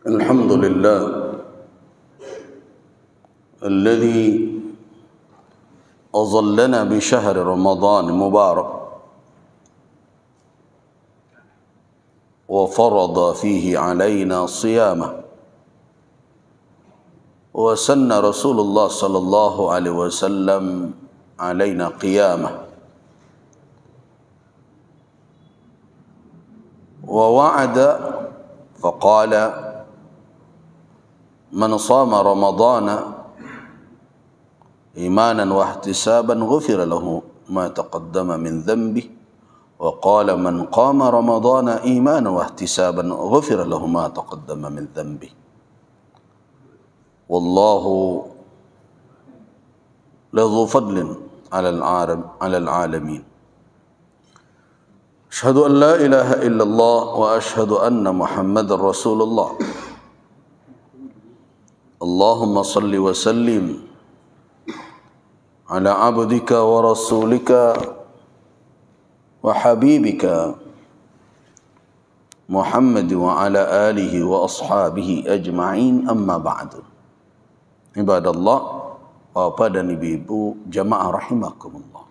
الحمد لله الذي أظلنا بشهر رمضان المبارك وفرض فيه علينا صيامه وسن رسول الله صلى الله عليه وسلم علينا قيامه ووعد فقال من صام رمضان إيمانا واحتسابا غفر له ما تقدم من ذنبه وقال من قام رمضان إيمانا واحتسابا غفر له ما تقدم من ذنبه والله لذو فضل على العالمين أشهد أن لا إله إلا الله وأشهد أن محمد رسول الله اللهم صل وسلم على عبدك ورسولك وحبيبك محمد وعلى آله وأصحابه أجمعين أما بعد عباد الله Bapak dan Ibu jamaah rahimakumullah.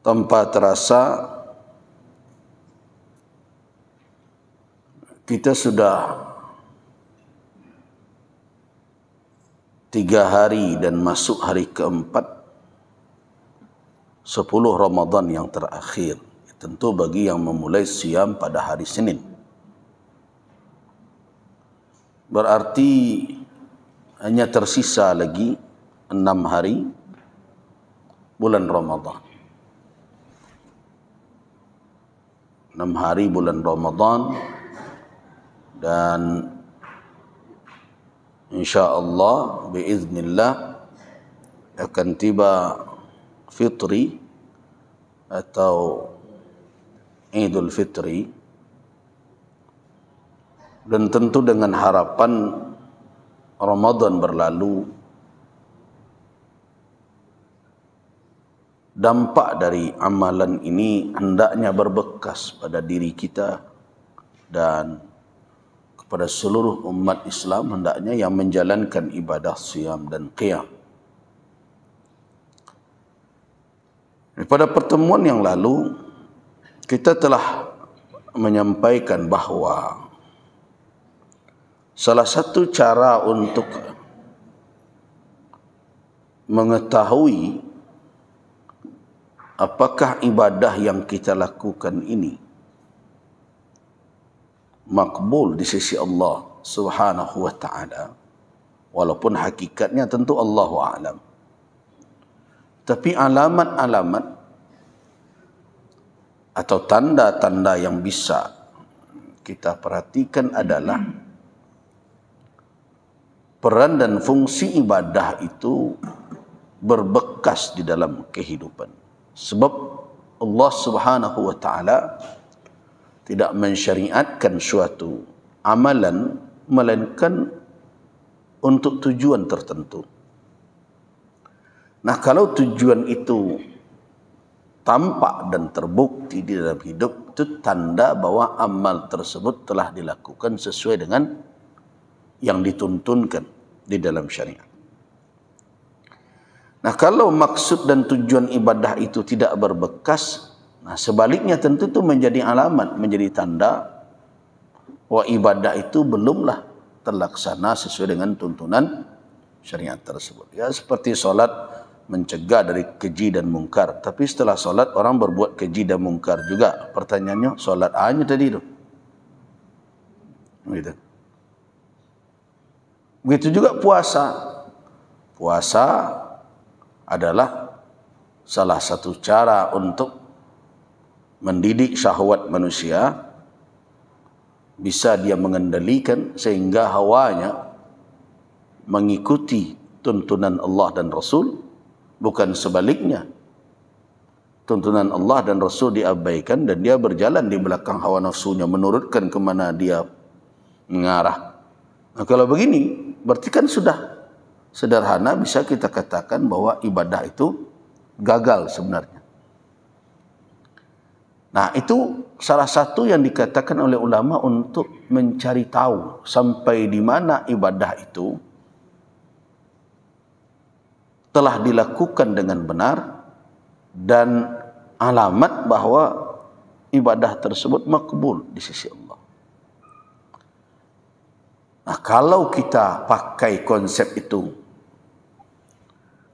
Tanpa terasa kita sudah 3 hari dan masuk hari keempat 10 Ramadan yang terakhir. Tentu bagi yang memulai siam pada hari Senin. Berarti hanya tersisa lagi 6 hari bulan Ramadan. 6 hari bulan Ramadan dan insyaallah biiznillah akan tiba fitri atau Idul Fitri, dan tentu dengan harapan Ramadan berlalu, dampak dari amalan ini hendaknya berbekas pada diri kita dan kepada seluruh umat Islam hendaknya yang menjalankan ibadah siam dan qiyam. Pada pertemuan yang lalu kita telah menyampaikan bahawa salah satu cara untuk mengetahui apakah ibadah yang kita lakukan ini makbul di sisi Allah Subhanahu wa taala, walaupun hakikatnya tentu Allahu a'lam. Tapi alamat-alamat atau tanda-tanda yang bisa kita perhatikan adalah peran dan fungsi ibadah itu berbekas di dalam kehidupan. Sebab Allah Subhanahu wa taala tidak mensyariatkan suatu amalan melainkan untuk tujuan tertentu. Nah, kalau tujuan itu tampak dan terbukti di dalam hidup, itu tanda bahwa amal tersebut telah dilakukan sesuai dengan yang dituntunkan di dalam syariat. Nah, kalau maksud dan tujuan ibadah itu tidak berbekas, nah sebaliknya tentu itu menjadi alamat, menjadi tanda bahwa ibadah itu belumlah terlaksana sesuai dengan tuntunan syariat tersebut. Ya, seperti solat mencegah dari keji dan mungkar, tapi setelah solat orang berbuat keji dan mungkar juga. Pertanyaannya, solat hanya tadi itu. Begitu. Begitu juga puasa. Puasa adalah salah satu cara untuk mendidik syahwat manusia, bisa dia mengendalikan sehingga hawanya mengikuti tuntunan Allah dan Rasul, bukan sebaliknya. Tuntunan Allah dan Rasul diabaikan dan dia berjalan di belakang hawa nafsunya, menurutkan kemana dia mengarah. Nah, kalau begini, berarti kan sudah sederhana bisa kita katakan bahwa ibadah itu gagal sebenarnya. Nah, itu salah satu yang dikatakan oleh ulama untuk mencari tahu sampai di mana ibadah itu telah dilakukan dengan benar dan alamat bahwa ibadah tersebut makbul di sisi Allah. Nah, kalau kita pakai konsep itu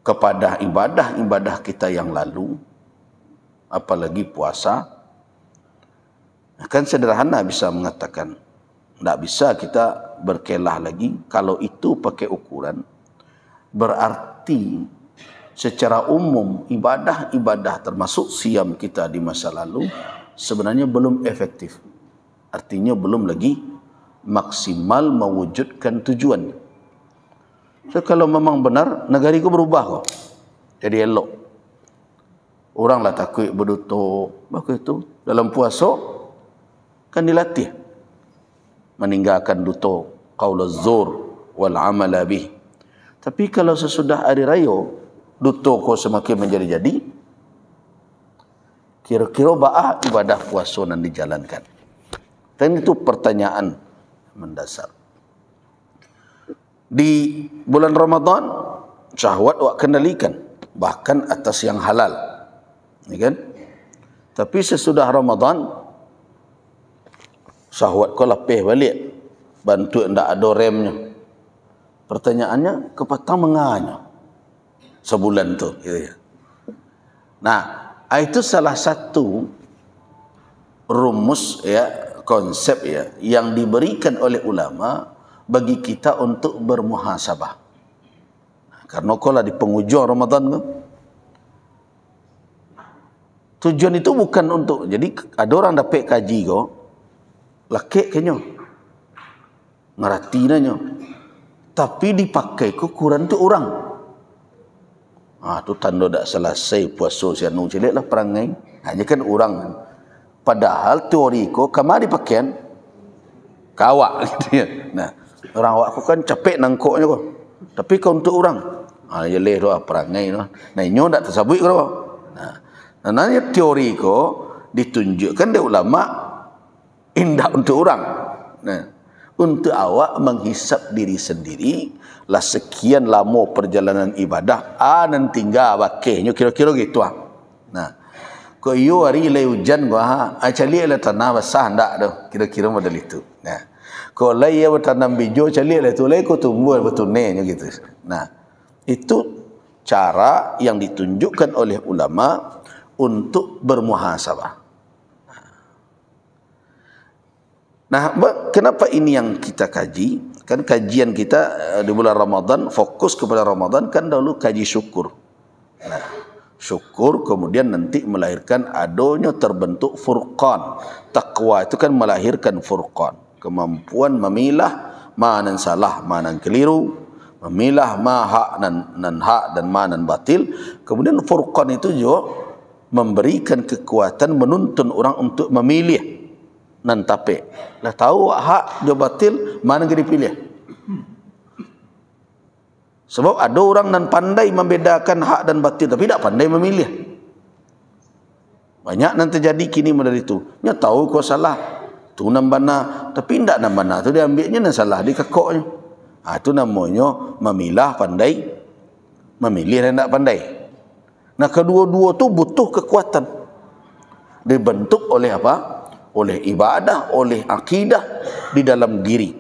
kepada ibadah-ibadah kita yang lalu, apalagi puasa, kan sederhana bisa mengatakan, tidak bisa kita berkelah lagi kalau itu pakai ukuran. Berarti secara umum ibadah-ibadah termasuk siam kita di masa lalu sebenarnya belum efektif. Artinya belum lagi maksimal mewujudkan tujuan. So, kalau memang benar, negara itu berubah kok. Jadi elok. Orang lah takut berduto. Maka itu dalam puasa kan dilatih meninggalkan duto qaulaz zur wal amala bih. Tapi kalau sesudah hari raya duto kau semakin menjadi-jadi, kira-kira baah ibadah puasa nan dijalankan. Dan itu pertanyaan mendasar. Di bulan Ramadan syahwat wak kendalikan, bahkan atas yang halal, ya kan? Tapi sesudah Ramadan syahwat kau lepih balik, bantu ndak ada remnya. Pertanyaannya, kepatang menganya sebulan tu, gitu ya. Nah, itu salah satu rumus ya, konsep ya, yang diberikan oleh ulama bagi kita untuk bermuhasabah. Karena kau lah di penghujung Ramadan kan. Tujuan itu bukan untuk, jadi ada orang dapat kaji kau, lakik kenyo ngerti nanya, tapi dipakai ke Quran tu orang. Tu tanda dak selesai puasa sianu cilik lah perangai. Hanya kan orang kan. Padahal teori ko kamari pakaian kawak gitu ya. Nah, orang awak ko kan capek nangkoknya ko. Tapi kau untuk orang. Ya leh doa perangai no. Nah, nyo dak tersabut ko. Nah, nanya teori ko ditunjukkan oleh ulama indah untuk orang. Nah, untuk awak menghisap diri sendiri lah sekian lama perjalanan ibadah nan tinggal bakehnya kira-kira gitu ah. Nah, ko yo hari le hujan gua cali le tanah basah ndak dah kira-kira model itu. Nah, ko le ya tanam bijo cali le tu le ko tumbuh betulnya gitu. Nah, itu cara yang ditunjukkan oleh ulama untuk bermuhasabah. Nah, kenapa ini yang kita kaji? Kan kajian kita di bulan Ramadan, fokus kepada Ramadan, kan dahulu kaji syukur. Nah, syukur kemudian nanti melahirkan adanya terbentuk furqan. Taqwa itu kan melahirkan furqan. Kemampuan memilah mana yang salah, mana yang keliru. Memilah ma hak nan hak dan ma nan batil. Kemudian furqan itu juga memberikan kekuatan menuntun orang untuk memilih. Nan tape lah tahu hak dia batil mana yang dipilih. Sebab ada orang nan pandai membedakan hak dan batil tapi tidak pandai memilih. Banyak nan terjadi kini model itu. Nya tahu kau salah tu nan bana tapi tidak nan bana tu dia ambilnya nan salah di kekoknya. Itu namanya memilah pandai, memilih dan tidak pandai. Nah, kedua-dua tu butuh kekuatan. Dibentuk oleh apa? Oleh ibadah, oleh akidah di dalam diri.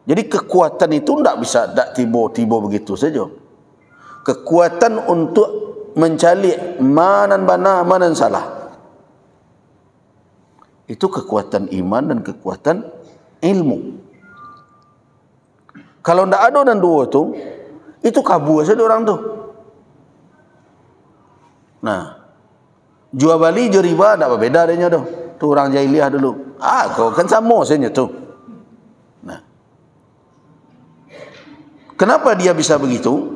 Jadi kekuatan itu tidak bisa tak tiba-tiba begitu saja. Kekuatan untuk mencari mana benar, mana salah. Itu kekuatan iman dan kekuatan ilmu. Kalau tidak ada dan dua itu kabur saja orang tu. Nah, jual beli jual riba tak berbeza adanya tu. Tu orang jahiliah dulu. Kau kan sama saja tu. Nah, kenapa dia bisa begitu?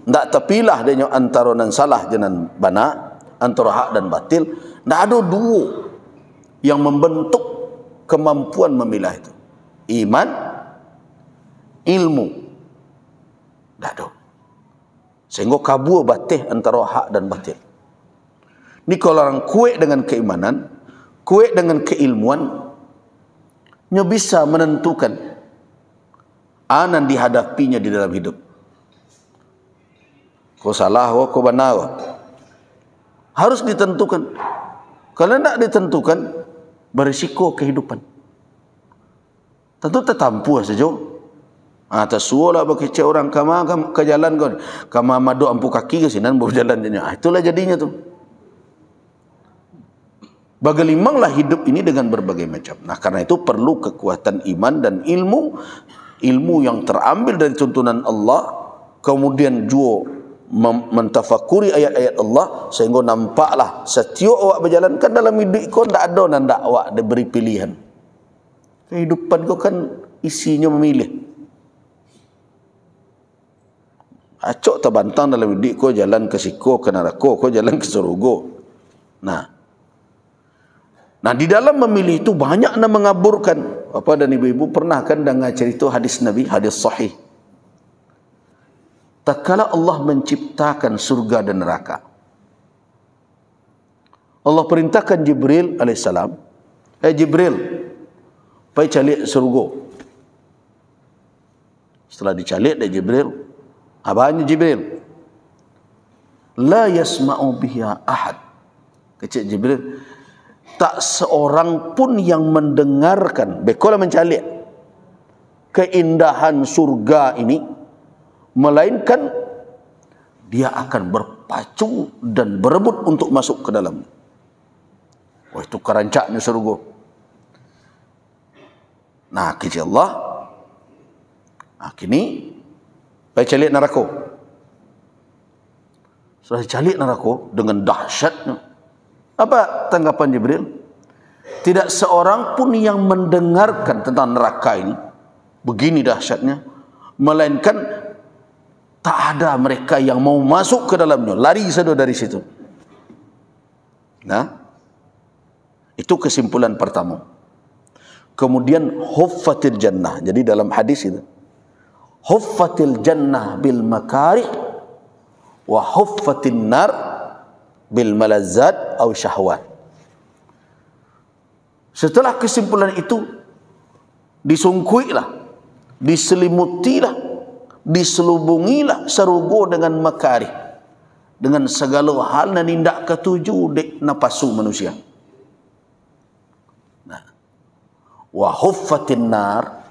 Tak terpilah dia antara nan salah dan bana, antara hak dan batil. Tak ada dua yang membentuk kemampuan memilah itu. Iman, ilmu. Tak ada. Sehingga kabur batih antara hak dan batil. Ni kalau orang kuat dengan keimanan, kuat dengan keilmuan, nya bisa menentukan anan dihadapinya di dalam hidup. Kau salah, kau benar. Harus ditentukan. Kalau tidak ditentukan, berisiko kehidupan. Tentu tertampu saja. Tersualah bagi orang kama ke jalan kau. Kama madu ampu kaki ke sini berjalan jadinya. Itulah jadinya tu. Bagaimana hidup ini dengan berbagai macam. Nah, karena itu perlu kekuatan iman dan ilmu yang terambil dari tuntunan Allah, kemudian juga mentafakuri ayat-ayat Allah, sehingga nampaklah setiap awak berjalankan dalam hidup kau tidak ada nanda awak diberi pilihan. Kehidupan kau kan isinya memilih. Acok terbantang dalam hidup kau, jalan ke siko, ke neraka, kau jalan ke surga. Nah, di dalam memilih itu banyak yang mengaburkan. Bapak dan ibu-ibu pernah kan dengar cerita hadis Nabi, hadis sahih. Tak kala Allah menciptakan surga dan neraka, Allah perintahkan Jibril alaihissalam, Jibril, pergi calik surga. Setelah dicalik dari Jibril, abahnya Jibril, la yasma'u biha ahad. Kecik Jibril, tak seorang pun yang mendengarkan, bekola mencalik keindahan surga ini, melainkan dia akan berpacu dan berebut untuk masuk ke dalam. Wah, itu kerancaknya surga. Nah, kecik Allah, kini baik calik neraka. Setelah calik neraka dengan dahsyatnya, apa tanggapan Jibril? Tidak seorang pun yang mendengarkan tentang neraka ini, begini dahsyatnya, melainkan tak ada mereka yang mau masuk ke dalamnya, lari saja dari situ. Nah, itu kesimpulan pertama. Kemudian huffatil jannah. Jadi dalam hadis itu, huffatil jannah bil makarih wa huffatil nar bil malazzat atau syahwat. Setelah kesimpulan itu, disungkuilah, diselimutilah, diselubungilah surga dengan makarih, dengan segala hal dan tindak ketujuh dek napasu manusia. Nah, wa huffatin nar,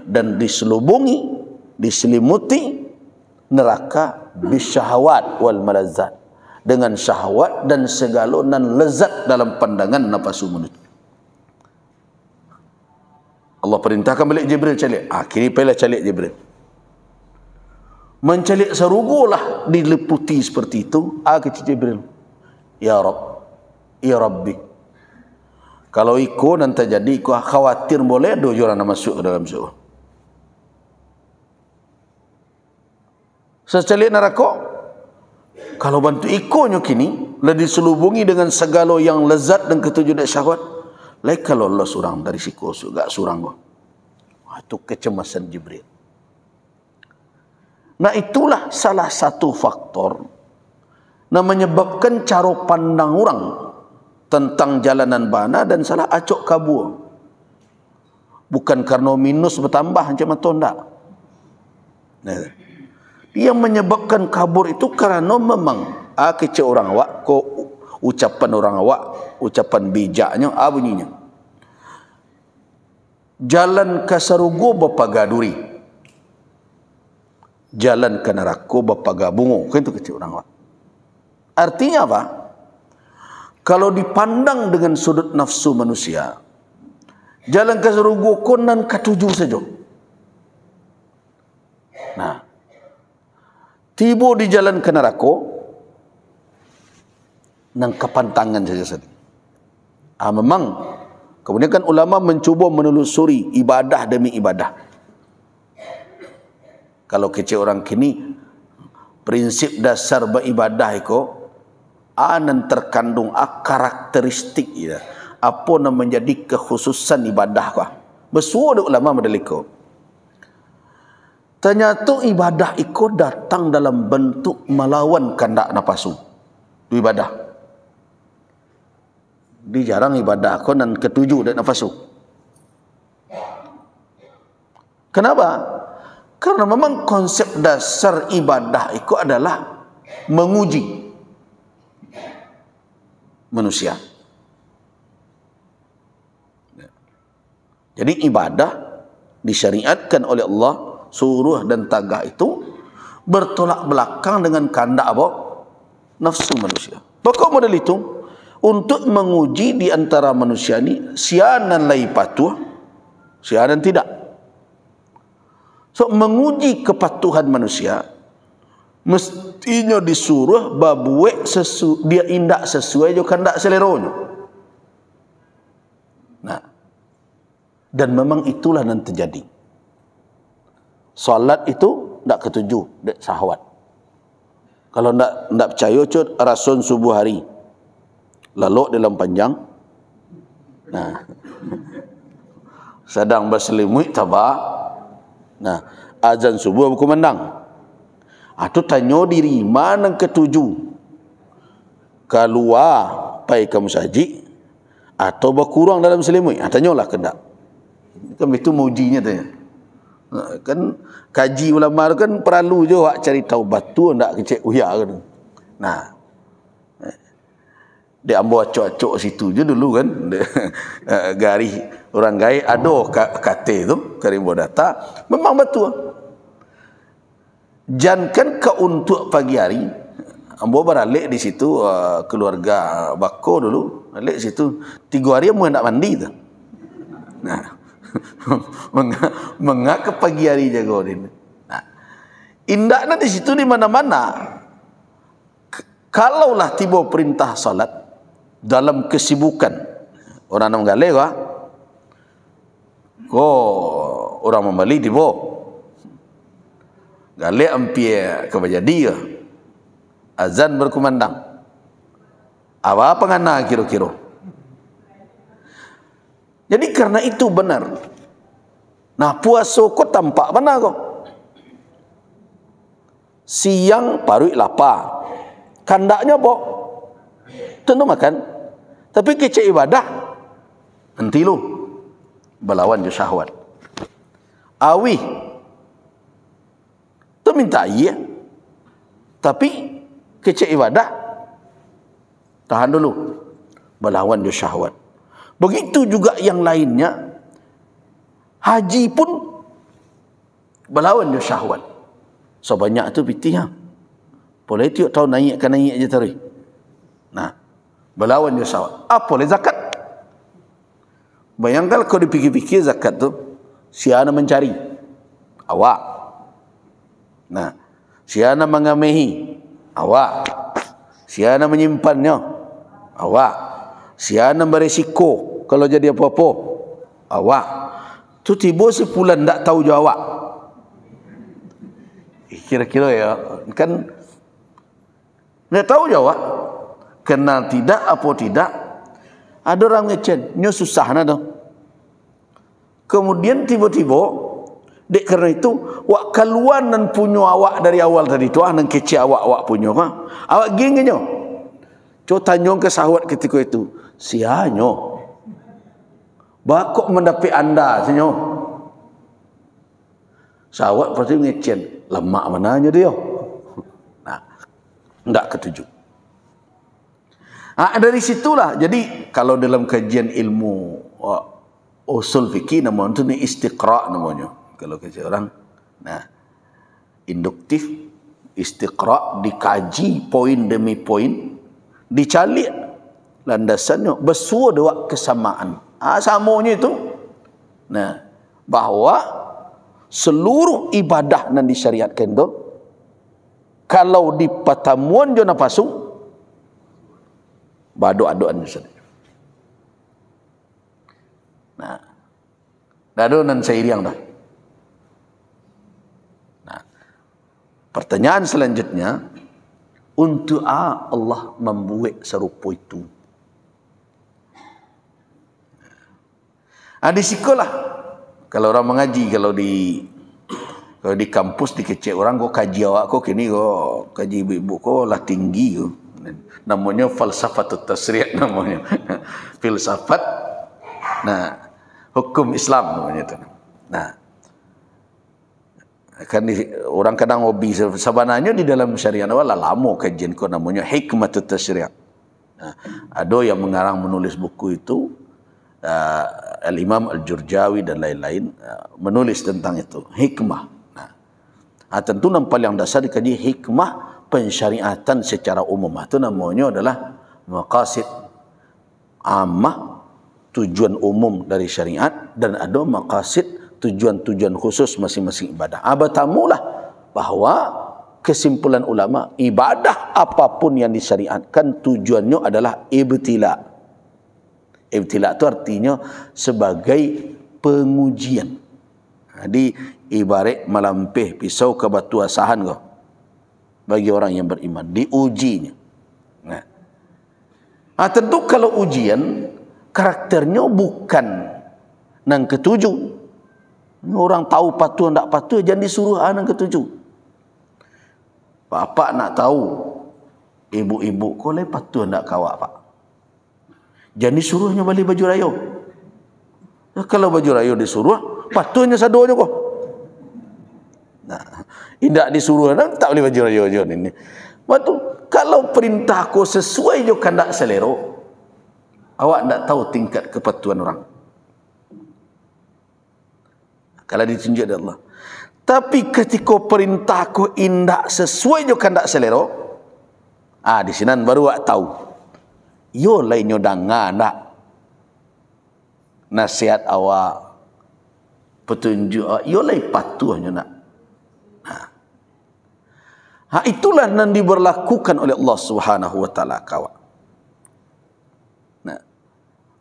dan diselubungi, diselimuti neraka bisyahawat wal malazzat, dengan syahwat dan segala nan lezat dalam pandangan napasu manusia. Allah perintahkan balik Jibril calik. Kini pilih calik Jibril. Mencalik serugulah diliputi seperti itu. Kata Jibril, ya Rabb, ya Rabbi, kalau ikut nanti jadi ikut khawatir boleh ada orang nak masuk ke dalam surga. Secalik neraka, kalau bantu ikutnya kini, lah diselubungi dengan segala yang lezat dan ketujuh dan syahwat. Lain kalau Allah surang dari siku surga, surang kau. Itu kecemasan Jibril. Nah, itulah salah satu faktor yang menyebabkan cara pandang orang tentang jalanan bana dan salah acok kabur. Bukan karena minus bertambah macam itu, tidak. Yang menyebabkan kabur itu karena memang kecil orang awak, ko ucapan orang awak, ucapan bijaknya, bunyinya. Jalan ke surga berpagaduri, jalan ke neraka berpagabungu. Kan itu kecil orang awak. Artinya apa? Kalau dipandang dengan sudut nafsu manusia, jalan ke surga konan ketujuh saja. Nah, tiba di jalan ke neraka, nang kepantangan saja. Memang kemudian kan ulama mencuba menelusuri ibadah demi ibadah. Kalau kecil orang kini, prinsip dasar beribadah itu nan terkandung karakteristik ya, apa yang menjadi kekhususan ibadah kah. Bersuara ulama mendeliko. Ternyata ibadah itu datang dalam bentuk melawan kehendak nafsu. Itu ibadah. Di jarang ibadah kau nan ketujuh dan nafasu. Kenapa? Karena memang konsep dasar ibadah itu adalah menguji manusia. Jadi ibadah disyariatkan oleh Allah, suruh dan tagah itu bertolak belakang dengan kehendak apa? Nafsu manusia. Pokok model itu untuk menguji di antara manusia ini sianan lai patuh, sianan tidak. So menguji kepatuhan manusia mestinya disuruh babuek dia indak sesuai jo kehendak seleronya. Nah, dan memang itulah yang terjadi. Salat itu tak ketujuh, tak syahwat. Kalau tak percaya cut rasun subuh hari. Lalu dalam panjang. Nah. Sedang berselimut tabak. Nah, azan subuh berkumandang. Itu tanya diri mana ketujuh. Keluar pai kamu saji atau berkurang dalam selimut. Tanyalah kendak. Kan itu mujinya tu. Kan kaji ulama kan perlu je wak cari tahu batu ndak kecek uya kan. Nah. Dia ambil acok-acok situ je dulu kan. Gari orang gai ado kate tu karimbo data memang betul. Jangan ke untuk pagi hari ambo beralik di situ keluarga bako dulu alik situ 3 hari mau nak mandi tu. Nah. Mengak ke pagi hari jago ini. Nah, indahnya di situ di mana-mana. Kalaulah tiba perintah salat dalam kesibukan orang nak menggale ko orang membeli tiba gale ampie ke bajadi azan berkumandang. Apa ngana kira-kira? Jadi karena itu benar. Nah puasa kau tampak benar kau. Siang paru lapar. Kandaknya apa? Tentu makan. Tapi kecek ibadah. Nanti lu. Berlawan je syahwat. Awi. Tu minta iya. Tapi kecek ibadah. Tahan dulu. Berlawan je syahwat. Begitu juga yang lainnya. Haji pun berlawan je syahwat. So banyak tu pitih. Boleh tiap tahun naik je tadi. Nah, berlawan je syahwat. Apa boleh zakat? Bayangkan kalau dipikir-pikir zakat tu siana mencari awak. Nah, siana mengamehi awak. Siana menyimpannya awak. Siana beresiko kalau jadi apa-apa awak. Tu tiba sebulan tak tahu jawab. Kira-kira ya kan tak tahu jawab. Kenal tidak apa tidak. Ada orang ngecen nyo susah na dah. Kemudian tiba-tiba dek kerana itu wak keluar dan punya awak dari awal tadi tu nang kecil awak punya awak gengnya. Coba tanya ke sahabat ketika itu. Sianyo bakok mendapat anda sinyo. Sahabat pasti ngecen lemak mananya dia. Nah, ndak ketujuh. Dari situlah jadi kalau dalam kajian ilmu usul fikih namanya itu istiqra namanya. Kalau kajian orang nah induktif istiqra dikaji poin demi poin dicari landasannya bersua dua kesamaan. Samanya itu nah bahwa seluruh ibadah yang disyariatkan itu kalau di pertemuan jona pasung badu-aduan saja. Nah, dadu nan seiring dah. Nah, pertanyaan selanjutnya untuk Allah membuat serupa itu. Di sekolah kalau orang mengaji kalau di kampus dikecek orang kok kaji awak kok kini kok kaji ibu kok lah tinggi kok. Namanya falsafatut tasri' namanya. Filsafat hukum Islam namanya itu. Nah, kan orang kadang hobi sebenarnya di dalam syariat awal lama kajian ko namanya hikmatut tasri'. Ada yang mengarang menulis buku itu Al-Imam Al-Jurjawi dan lain-lain menulis tentang itu hikmah. Tentu nampak yang dasar dikaji hikmah pensyariatan secara umum. Itu namanya adalah maqasid ammah, tujuan umum dari syariat, dan ada maqasid tujuan-tujuan khusus masing-masing ibadah. Abatamulah bahwa kesimpulan ulama, ibadah apapun yang disyariatkan tujuannya adalah ibtila. Ibtila itu artinya sebagai pengujian. Jadi ibarat melampih pisau ke batu asahan kau bagi orang yang beriman, diujinya. Tentu kalau ujian karakternya bukan nang ketujuh. Orang tahu patuh tak patuh jangan disuruh nang ketujuh. Bapak nak tahu ibu-ibu kau le patuh tak kawak pak. Jangan disuruhnya balik baju rayo. Kalau baju rayo disuruh, patuhnya sadonya kok. Tidak disuruh tak boleh baju rayo je ini. Waktu kalau perintah kau sesuai je kandak selero, awak tak tahu tingkat kepatuhan orang. Kalau ditunjuk oleh Allah. Tapi ketika perintah kau indak sesuai je kandak selero, di sini baru awak tahu. Yo lainnya dangan tak nasihat awak, petunjuk awak, yo lain patuhnya nak. Itulah yang diberlakukan oleh Allah Subhanahu wa taala kawan.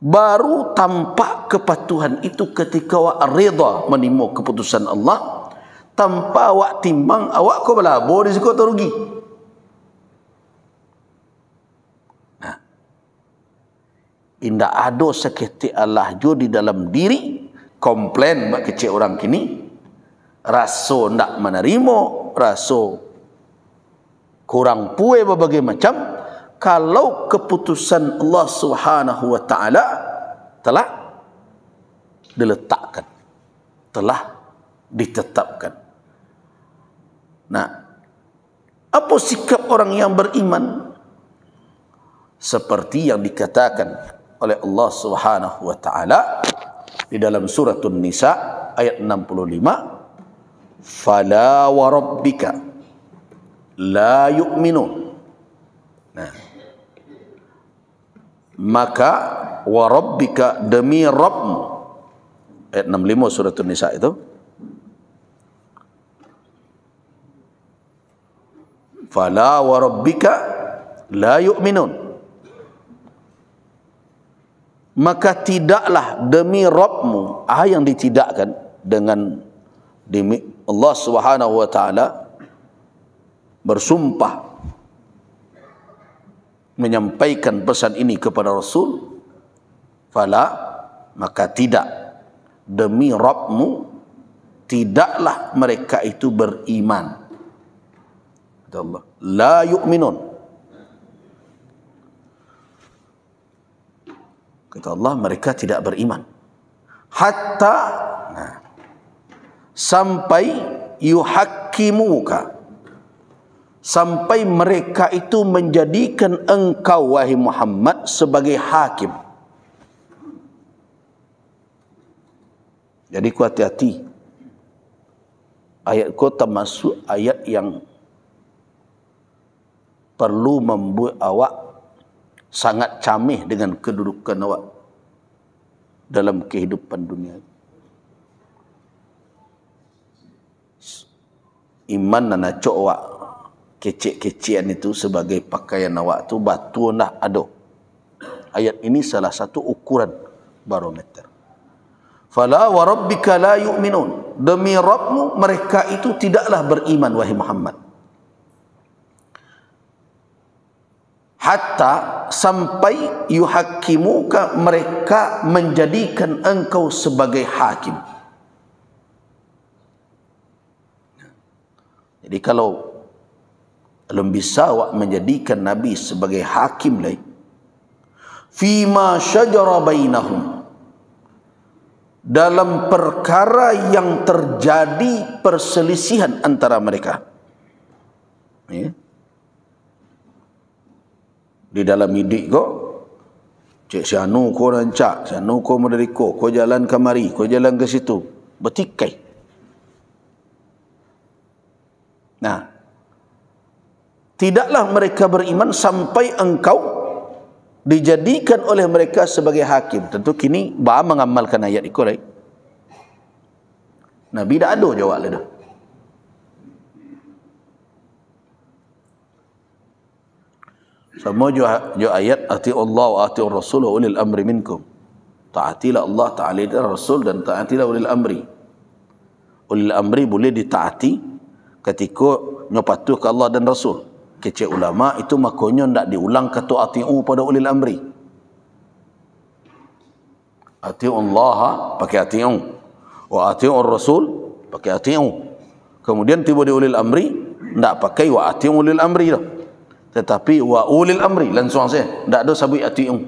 Baru tampak kepatuhan itu ketika awak reda menerima keputusan Allah, tanpa awak timbang awak kau belabur risiko atau rugi. Indah ada seketik Allah jo di dalam diri komplain bak kecil orang kini, rasa ndak menerima, rasa kurang puas berbagai macam, kalau keputusan Allah Subhanahu wa taala telah diletakkan, telah ditetapkan. Apa sikap orang yang beriman? Seperti yang dikatakan oleh Allah Subhanahu wa taala di dalam surah An-Nisa ayat 65, fala wa rabbika la yu'minun. Maka wa rabbika, demi Rabbmu, ayat 65 surah An-Nisa itu, fala wa rabbika la yu'minun, maka tidaklah demi Rabbmu, yang ditidakkan dengan demi Allah Subhanahu wa taala bersumpah menyampaikan pesan ini kepada Rasul, fala, maka tidak demi Rabbmu, tidaklah mereka itu beriman. Kata Allah, la yu'minun. Kata Allah, mereka tidak beriman hatta sampai yuhakkimuka, sampai mereka itu menjadikan engkau wahai Muhammad sebagai hakim. Jadi ku hati-hati, ayat ku termasuk ayat yang perlu membuat awak sangat camih dengan kedudukan awak dalam kehidupan dunia. Iman dan acok awak kecik-kecian itu sebagai pakaian awak tu batu nak ada. Ayat ini salah satu ukuran barometer. Fala wa rabbika la yu'minun, demi Rabbmu mereka itu tidaklah beriman wahai Muhammad. Hatta, sampai yuhakkimuka, mereka menjadikan engkau sebagai hakim. Jadi kalau belum bisa awak menjadikan Nabi sebagai hakim lain. Fima syajara bainahum, dalam perkara yang terjadi perselisihan antara mereka. Ya. Di dalam hidup kau, cik sianu kau rancak, sianu kau menderiko, kau jalan kemari, kau jalan ke situ, bertikai. Nah, tidaklah mereka beriman sampai engkau dijadikan oleh mereka sebagai hakim. Tentu kini bah mengamalkan ayat itu, right? Nabi dah ada jawab lah dah. Sama jo ayat ati Allah wa ati Rasul wa ulil amri minkum. Taatilah Allah, taatilah Rasul dan taatilah ulil amri. Ulil amri boleh ditaati ketika nyopatuh ke Allah dan Rasul. Kecil ulama itu makanya tidak diulang kata ati'u pada ulil amri. Ati'u Allah pakai ati'u, wa ati'u Rasul pakai ati'u. Kemudian tiba di ulil amri tidak pakai wa ati'u ulil amri dah. Tetapi wa ulil amri langsung saja, tidak ada sabit ati'u.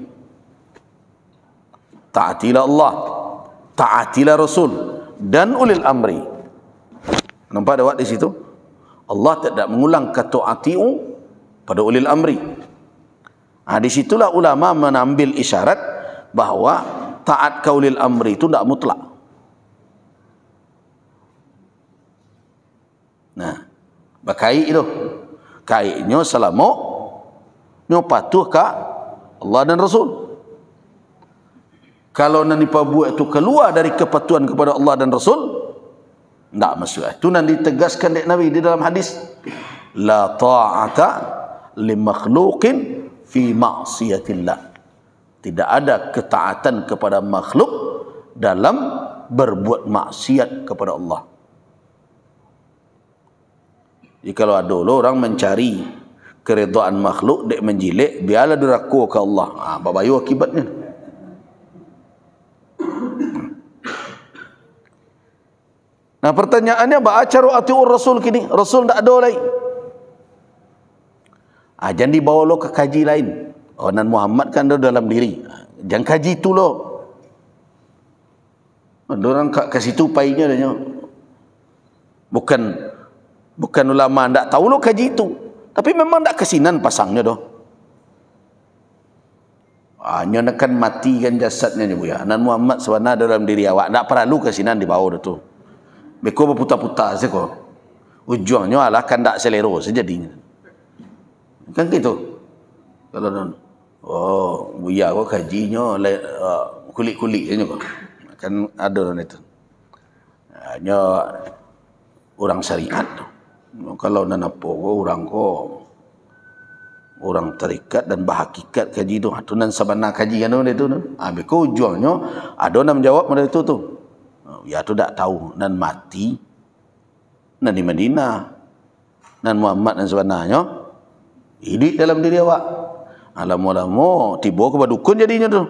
Taatilah Allah, taatilah Rasul dan ulil amri. Nampak ada di situ? Allah tidak mengulang kata ati'u pada ulil amri. Di situlah ulama menambil isyarat bahawa taat ke ulil amri itu tidak mutlak. Nah, berkait itu. Kaitnya selama nyo patuh ke Allah dan Rasul. Kalau nanti buat itu keluar dari kepatuhan kepada Allah dan Rasul, tidak masuk. Itu nanti ditegaskan oleh Nabi di dalam hadis, la ta'ata li makhluqin fi ma'siyatillah. Tidak ada ketaatan kepada makhluk dalam berbuat maksiat kepada Allah. Jadi kalau ada orang mencari keredaan makhluk dek menjilik, biarlah diraku ke Allah. Babayu akibatnya. Nah, pertanyaannya ba'acaru ati'ur Rasul kini. Rasul tak ada lagi. Jangan dibawa lo ke kaji lain. Nan Muhammad kan ada dalam diri. Jangan kaji itu lo. Orang ke situ painya dah. Bukan ulama tak tahu lo kaji itu. Tapi memang tak kesinan pasangnya doh. Hanya nak matikan jasadnya ni buya. Nan Muhammad sebenarnya dalam diri awak. Tak perlu kesinan dibawa dah tu. Beko berputar-putar saja kau. Ujungnya adalah kan tak selero sejadinya. Kan gitu. Kalau buya kau kajinya kulit-kulit saja kau. Kan ada orang itu. Hanya orang syariat tu. Kalau nak apa kau orang tarikat dan berhakikat kaji tu. Tu nan sabana kaji kan tu. Beko ujungnya ada orang menjawab pada itu tu. Ya tu tak tahu nan mati nan di Madinah nan Muhammad dan sebenarnya hidup dalam diri awak. Lama-lama tiba ke dukun jadinya tu.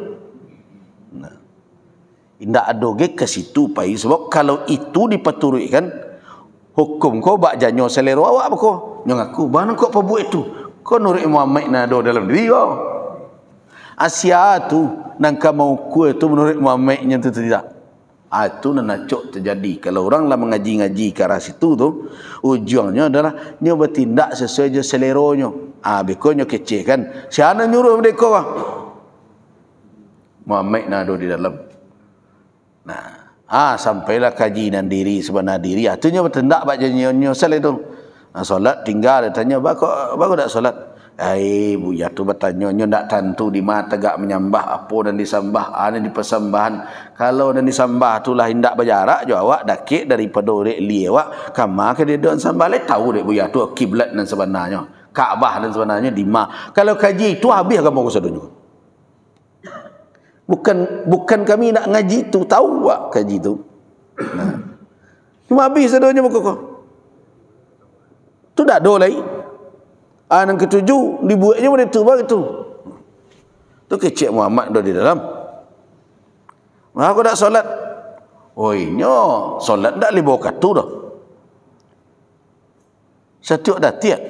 Tidak ada ke situ pai sebab kalau itu dipeturutkan hukum kau bak janyo selero awak apa kau ngaku mana kau apa buat itu kau nurut Muhammad nak ada dalam diri kau. Asia tu nang mau ku itu menurut Muhammadnya tu tidak. Itu nanacok terjadi. Kalau orang lah mengaji-ngaji ke arah situ tu, ujungnya adalah nyo bertindak sesuai je seleronyo. Bekonyo kecil kan. Siapa nyuruh mereka kah? Muhammad nak ada di dalam. Nah, sampailah kaji dan diri sebenar diri. Itu nyo bertindak bak nyo salat tu. Solat tinggal dia tanya, "Bagus tak solat?" Buya tu bertanya, nyo tak tentu di mana tegak menyembah apa dan disembah, ada di persembahan. Kalau dan disembah itulah hendak berjarak jo awak dakik daripada rek li awak, kama ke dia don sembah le tahu dek buya tu kiblat dan sebenarnya, Kaabah dan sebenarnya di mana. Kalau kaji itu habis kamu kesadonyo. Bukan kami nak ngaji tu, tahu awak kaji tu. Cuma habis sadonyo pokok. Tu tak ada lagi. Yang ketujuh dibuatnya pada itu begitu. Tu kecik Muhammad dah di dalam. Aku tak solat. Nyo solat tak boleh bawa katu dah. Setiap dah tiap.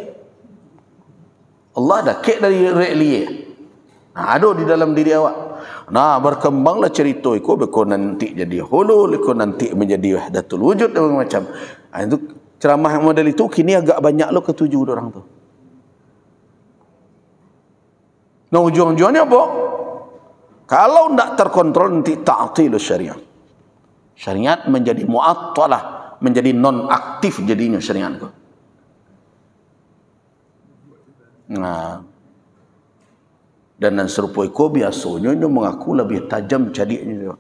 Allah dah kek dari re'liye. Ada di dalam diri awak. Nah, berkembanglah cerita ko nanti jadi hulul, ko nanti menjadi wahdatul wujud dan macam. Itu ceramah model itu kini agak banyak lo ketuju orang tu. Nah, ujung-ujungnya apa? Kalau tidak terkontrol nanti ta'tilus syariah. Syariat menjadi mu'attalah, menjadi non-aktif jadinya syariat itu. Nah, dan serupa ko biasanya dia mengaku lebih tajam cadinya.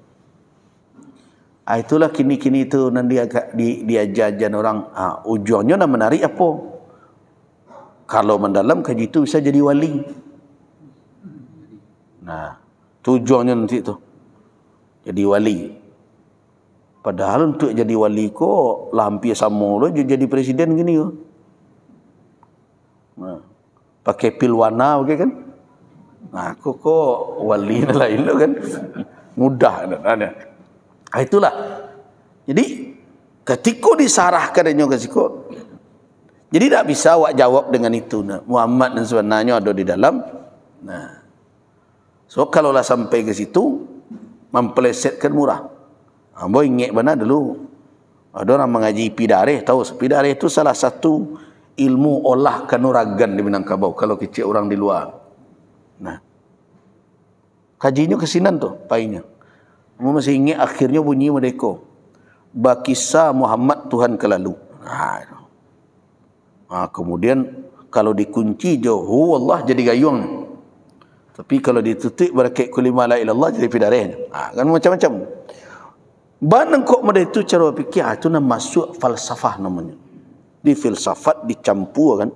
Itulah kini-kini itu nanti agak diajar orang. Ujungnya nak menarik apa? Kalau mendalam kaji itu bisa jadi wali. Nah, tujuannya nanti itu jadi wali. Padahal untuk jadi wali ko lampir sama lo jadi presiden gini ko. Nah, pakai pil warna okay kan? Nah, aku kok wali lain lo kan? Mudah ada. Itulah. Jadi ketika disarahkan dan juga siko. Jadi tak bisa awak jawab dengan itu. Nah, Muhammad dan sebenarnya ada di dalam. Nah, so kalaulah sampai ke situ mempelesetkan murah. Boy ingat mana dulu ada orang mengaji pidareh, tahu pidareh itu salah satu ilmu olah kanuragan di Minangkabau kalau kecil orang di luar. Nah, kajinya kesinan tuh painya. Kamu masih ingat akhirnya bunyi mereka Bakisa Muhammad Tuhan kelalu. Kemudian kalau dikunci jauh Allah jadi gayung. Tapi kalau ditutup berakat kulima la ilallah jadi pidareh. Kan macam-macam. Banang kok mereka itu cara fikir itu nama masuk falsafah namanya. Di filsafat dicampur kan.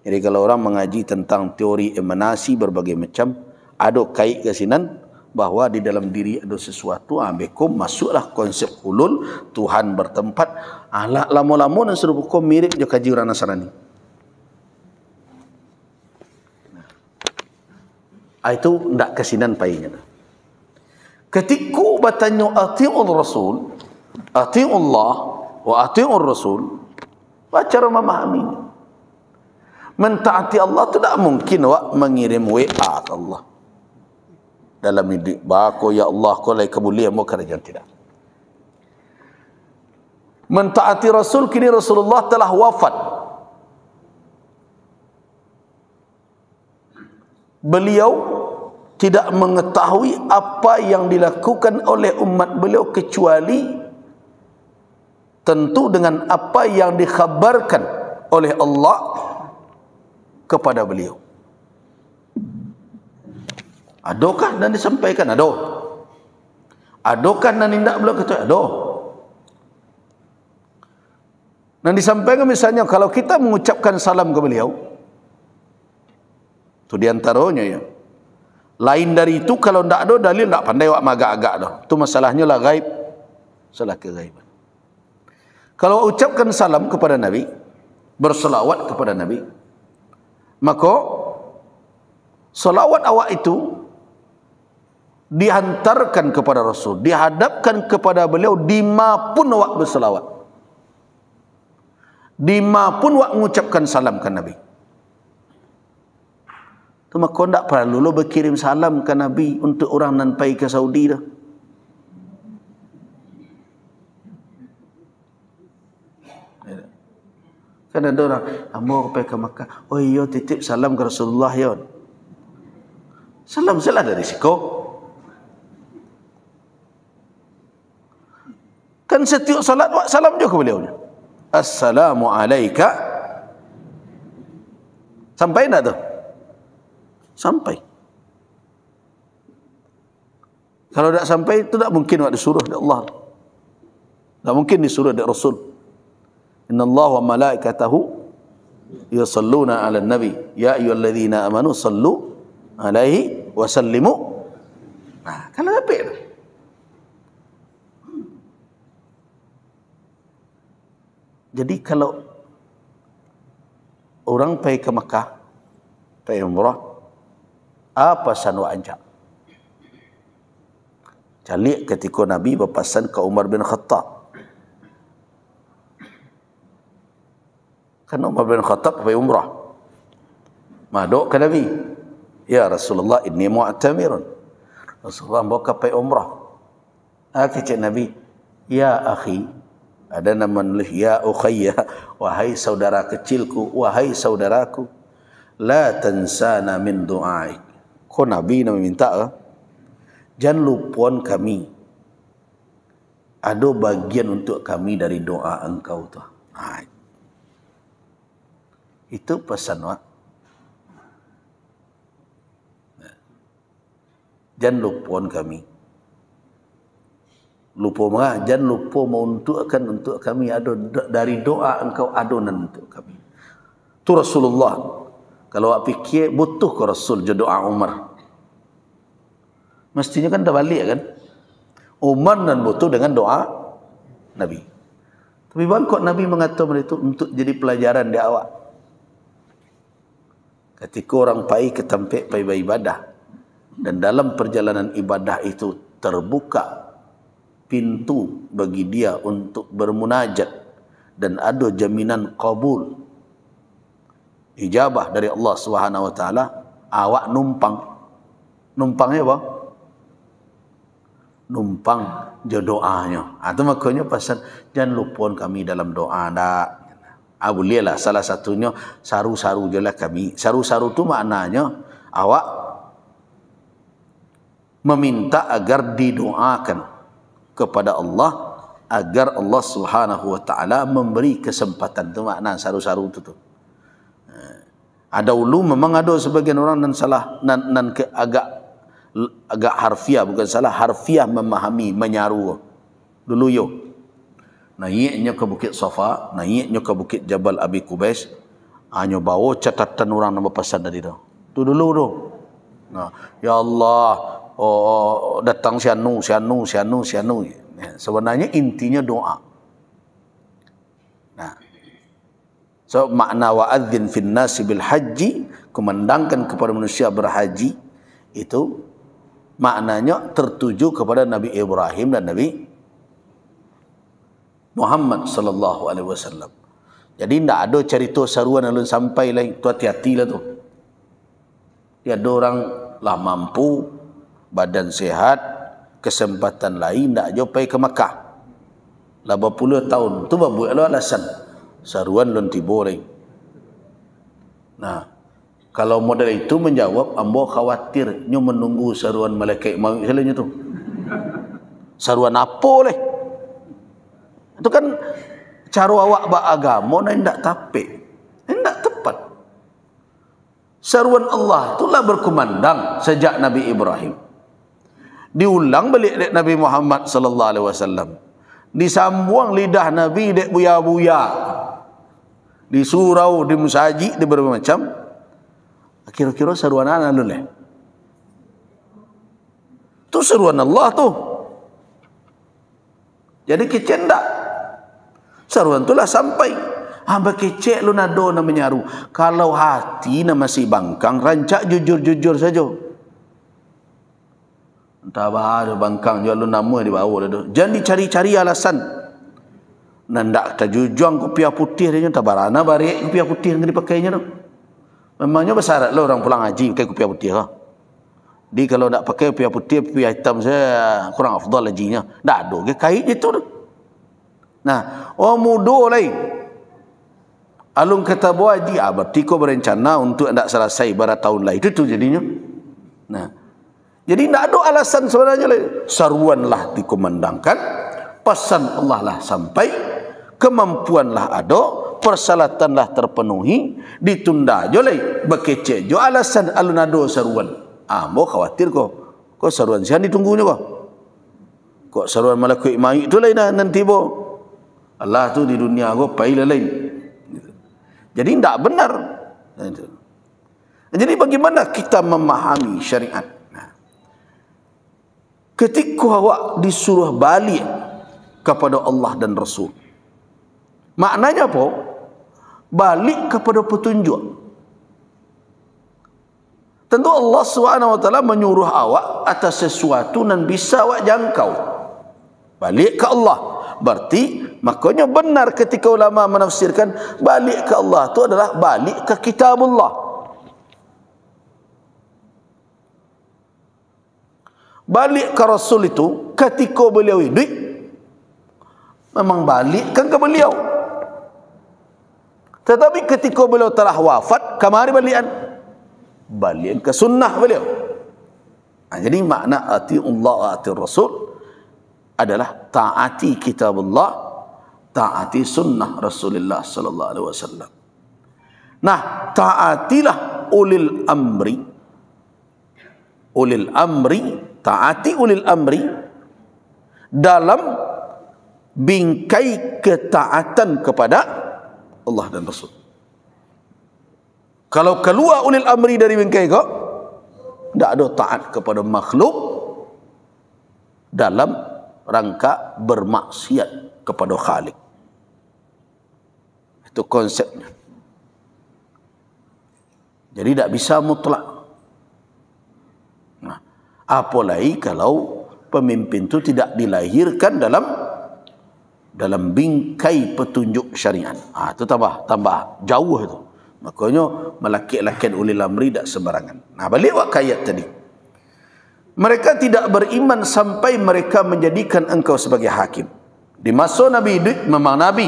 Jadi kalau orang mengaji tentang teori emanasi berbagai macam, ada kait kesinan bahawa di dalam diri ada sesuatu, bekom masuklah konsep hulul, Tuhan bertempat. Lama-lama dan serupa mirip je kaji orang Nasrani. Itu tidak kesinan painya. Ketika bertanya ati'ul Rasul, ati'ullah wa ati'ur Rasul, cara memahami. Mentaati Allah tidak mungkin awak mengirim WA ke Allah. Dalam hidup bako ya Allah kau lai kemuliaan mu kerajaan tidak. Mentaati Rasul kini Rasulullah telah wafat. Beliau tidak mengetahui apa yang dilakukan oleh umat beliau kecuali tentu dengan apa yang dikhabarkan oleh Allah kepada beliau. Adakah dan disampaikan? Ada. Adakah dan tidak beliau kata? Ada. Dan disampaikan misalnya kalau kita mengucapkan salam ke beliau, itu diantaranya ya. Lain dari itu kalau tidak ada dalil, tidak pandai awak agak-agak dah. Itu masalahnya lah gaib. Salah kegaiban. Kalau ucapkan salam kepada Nabi, berselawat kepada Nabi, maka selawat awak itu dihantarkan kepada Rasul, dihadapkan kepada beliau dimapun awak berselawat, dimapun awak mengucapkan salam ke Nabi. Tu maka tak perlu lo berkirim salam ke Nabi untuk orang nan pai ke Saudi dah. Kan ada orang hamba pergi ke Makkah, oh iya titip salam ke Rasulullah ya. Salam salah ada risiko. Kan setiap salat buat salam juga ke beliau. Assalamu alayka. Sampai tak tu? Sampai. Kalau tak sampai itu tak mungkin buat disuruh oleh Allah. Tak mungkin disuruh oleh Rasul. Inna Allah wa malaikatahu yusalluna ala nabi. Ya ayyuhalladzina amanu sallu alaihi wa sallimu. Kalau apa itu? Jadi kalau orang pergi ke Makkah, pergi umrah, apa sanwa anjak? Calik ketika Nabi berpesan ke Umar bin Khattab. Kan Umar bin Khattab pergi umrah. Maduk ke Nabi. Ya Rasulullah, inni mu'tamirun. Rasulullah bawa kapai umrah. Kecik Nabi, ya akhi, ada nama nulis ya ukhayya, wahai saudara kecilku, wahai saudaraku, la tansana min du'aik. Kau Nabi nak minta ke? Jangan lupakan kami. Ada bagian untuk kami dari doa engkau tu. Itu pesan wak. Jangan lupakan kami. Lupa marah, jangan lupa menguntukkan untuk kami ada dari doa engkau adonan untuk kami. Tu Rasulullah. Kalau awak fikir butuh ke Rasul je doa Umar. Mestinya kan dah balik kan. Umar dan butuh dengan doa Nabi. Tapi bangkot Nabi mengatakan itu untuk jadi pelajaran di awak. Ketika orang pai ke tempat pai beribadah, dan dalam perjalanan ibadah itu terbuka pintu bagi dia untuk bermunajat dan ada jaminan qabul ijabah dari Allah Subhanahu wa taala, awak numpangnya apa? Numpang je doanya. Itu makanya pasal jangan lupakan kami dalam doa dak. Bolehlah salah satunya saru-saru je lah kami. Saru-saru tu maknanya awak meminta agar didoakan kepada Allah agar Allah Subhanahu wa taala memberi kesempatan. Tu makna saru-saru tu. Ada ulu memang ada sebagian orang nan salah nan ke agak harfiah, bukan salah, harfiah memahami menyaru dulu yo. Naiknya ke Bukit Safa, naiknya ke Bukit Jabal Abi Kubais, hanya bawa catatan orang nama pesan dari tu. Tu dulu tu. Nah, ya Allah, datang sianu. Sebenarnya intinya doa. Nah, so makna wa'adzin fin nasi bil haji, kumandangkan kepada manusia berhaji, itu maknanya tertuju kepada Nabi Ibrahim dan Nabi Muhammad sallallahu alaihi wasallam. Jadi tidak ada cerita saruan alun sampai lain, tu hati-hatilah tu. Dia ada orang lah mampu, badan sehat, kesempatan lain tak jauh pergi ke Makkah. Lah berpuluh tahun tu buat alasan saruan lon tibo lain. Nah, kalau model itu menjawab, ambo khawatirnya menunggu saruan malaikat maut selainnya tu. Saruan apa leh? Itu kan cara awak beragama dan tidak tapik. Tidak tepat. Saruan Allah itulah berkumandang sejak Nabi Ibrahim. Diulang balik dek Nabi Muhammad sallallahu alaihi wasallam. Disambung lidah Nabi dek buya-buya. Di surau, di musaji, di berbagai macam. Kira-kira seruan ana leh. Tu seruan Allah tu. Jadi kecek ndak. Seruan itulah sampai. Hamba kecek lu nado na menyaru. Kalau hati na masih bangkang, rancak jujur-jujur saja. Entah bahaya bangkang jual lu nama di bawah tu. Jangan dicari-cari alasan. Nandak terjujuang kopiah putih dia tak barana barik kopiah putih yang dipakainya tu. Memangnya besar lah orang pulang haji pakai kopiah putih lah. Di kalau nak pakai kopiah putih, kopiah hitam saya kurang afdal hajinya. Tak ada ke kait itu tu. Nah, mudo lain. Alung kata buat haji, berarti kau berencana untuk hendak selesai pada tahun lain. Itu jadinya. Nah, jadi tak ada alasan sebenarnya lain. Saruanlah dikumandangkan, pesan Allah lah sampai, kemampuanlah ada, persyaratanlah terpenuhi, ditunda je lain, berkecek je alasan alun ado saruan. Mau khawatir kau saruan siapa ditunggunya kau saruan malaikat maut tu lain nanti bo. Allah tu di dunia kau pailah lain. Jadi tidak benar. Jadi bagaimana kita memahami syariat? Ketika awak disuruh balik kepada Allah dan Rasul, maknanya apa? Balik kepada petunjuk. Tentu Allah SWT menyuruh awak atas sesuatu yang bisa awak jangkau. Balik ke Allah. Berarti makanya benar ketika ulama menafsirkan balik ke Allah itu adalah balik ke kitabullah. Balik ke Rasul itu ketika beliau hidup, memang balikkan ke beliau. Tetapi ketika beliau telah wafat, kemari balikan? Balikan ke sunnah beliau. Jadi makna ati'ullah wa ati'ur Rasul adalah taati kitabullah, taati sunnah Rasulullah sallallahu alaihi wasallam. Nah, taatilah ulil amri. Ulil amri, taati ulil amri dalam bingkai ketaatan kepada Allah dan Rasul. Kalau keluar ulil amri dari bingkai kau, tidak ada taat kepada makhluk dalam rangka bermaksiat kepada Khalik. Itu konsepnya. Jadi tidak bisa mutlak. Nah, apalagi kalau pemimpin itu tidak dilahirkan dalam bingkai petunjuk syariat. Itu tambah jauh itu. Makanya melakik-lakik ulil amri tak sembarangan. Nah, balik wak ayat tadi. Mereka tidak beriman sampai mereka menjadikan engkau sebagai hakim. Di masa Nabi hidup, memang Nabi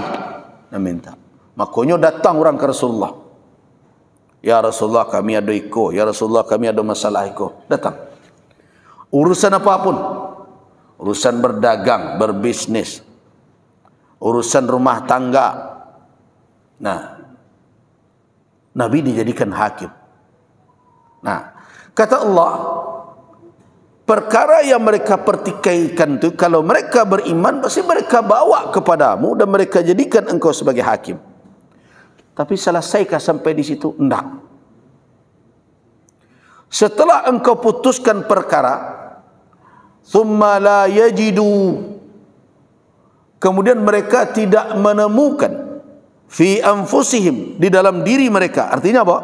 minta. Makanya datang orang ke Rasulullah. Ya Rasulullah, kami ada iko. Ya Rasulullah, kami ada masalah iko. Datang. Urusan apapun. Urusan berdagang, berbisnis. Urusan rumah tangga. Nah, Nabi dijadikan hakim. Nah, kata Allah, perkara yang mereka pertikaikan itu, kalau mereka beriman, pasti mereka bawa kepadamu dan mereka jadikan engkau sebagai hakim. Tapi selesaikah sampai di situ? Tidak. Setelah engkau putuskan perkara, thumma la yajidu, kemudian mereka tidak menemukan fi anfusihim, di dalam diri mereka. Artinya apa?